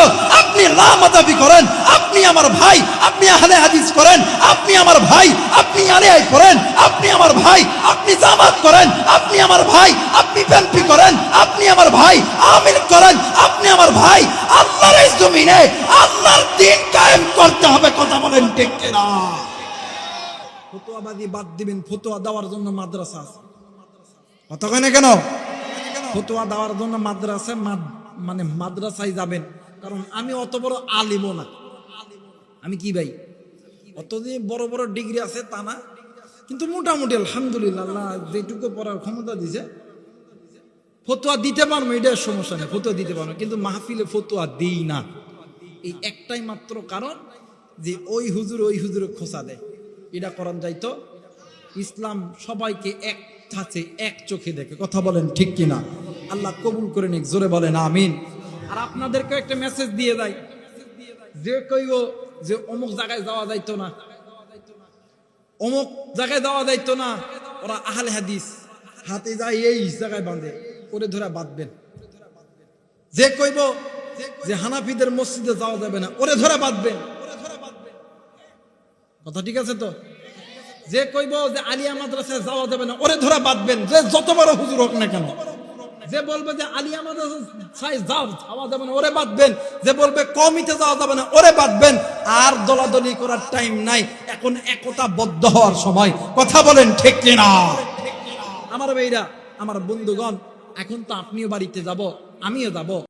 আপনি লামাদাবি করেন, আপনি আমার ভাই, আপনি আহলে হাদিস করেন, আপনি আমার ভাই, আপনি আলিয়াই করেন, আপনি আমার ভাই, আপনি জামাত করেন, আপনি আমার ভাই, আপনি বিএনপি করেন, আপনি আমার ভাই, আমিন করেন, আপনি আমার ভাই। আল্লাহর এই জমিনে আল্লাহর দ্বীন কায়েম করতে হবে। কথা বলেন ঠিক কিনা? ফতোয়াবাদী বাদ দিবেন, ফতোয়া দেওয়ার জন্য মাদ্রাসা আছে। কথা কয় না কেন? ফতোয়া দেওয়ার জন্য মাদ্রাসা, মানে মাদ্রাসায় যাবেন। কারণ আমি অত বড় আলিমও না। আমি কি ভাই, অতদিন বড় বড় ডিগ্রি আছে তা না, কিন্তু মোটামুটি আলহামদুলিল্লাহ আল্লাহ যেটুকু পড়ার ক্ষমতা দিছে ফতোয়া দিতে পারবো, এটার সমস্যা নেই, ফতোয়া দিতে পারবো। কিন্তু মাহফিলে ফতোয়া দিই না, এই একটাই মাত্র কারণ যে ওই হুজুর খোঁচা দেয়। এটা করান যাইতো। ইসলাম সবাইকে এক ধাঁচে এক চোখে দেখে। কথা বলেন ঠিক কিনা? আল্লাহ কবুল করে নিক। জোরে বলেন আমিন। আর আপনাদেরকে একটা মেসেজ দিয়ে দেয়, যে কইব যে অমুক জায়গায় যাওয়া যাইতো না, অমুক জায়গায় যাওয়া যাইতো না, ওরা আহলে হাদিস, হাতে যায় এই জায়গায় বাঁধে, ওরে ধরে বাঁধবেন। যে কইব যে হানাফিদের মসজিদে যাওয়া যাবে না, ওরে ধরে বাঁধবেন। কথা ঠিক আছে তো? যে কইব যে আলিয়া মাদ্রাসায় যাওয়া যাবে না, ওরে ধরে বাঁধবেন, যে যত বড় হুজুর হোক না কেন। যে বলবে যে আলিয়া মাদ্রাসায় যাওয়া যাবে না, ওরে বাঁধবেন। যে বলবে কমিতে যাওয়া যাবে না, ওরে বাঁধবেন। আর দলাদলি করার টাইম নাই, এখন একতাবদ্ধ হওয়ার সময়। কথা বলেন ঠিক কিনা? আমার ভাইরা, আমার বন্ধুগণ, এখন তো আপনিও বাড়িতে যাব, আমিও যাব।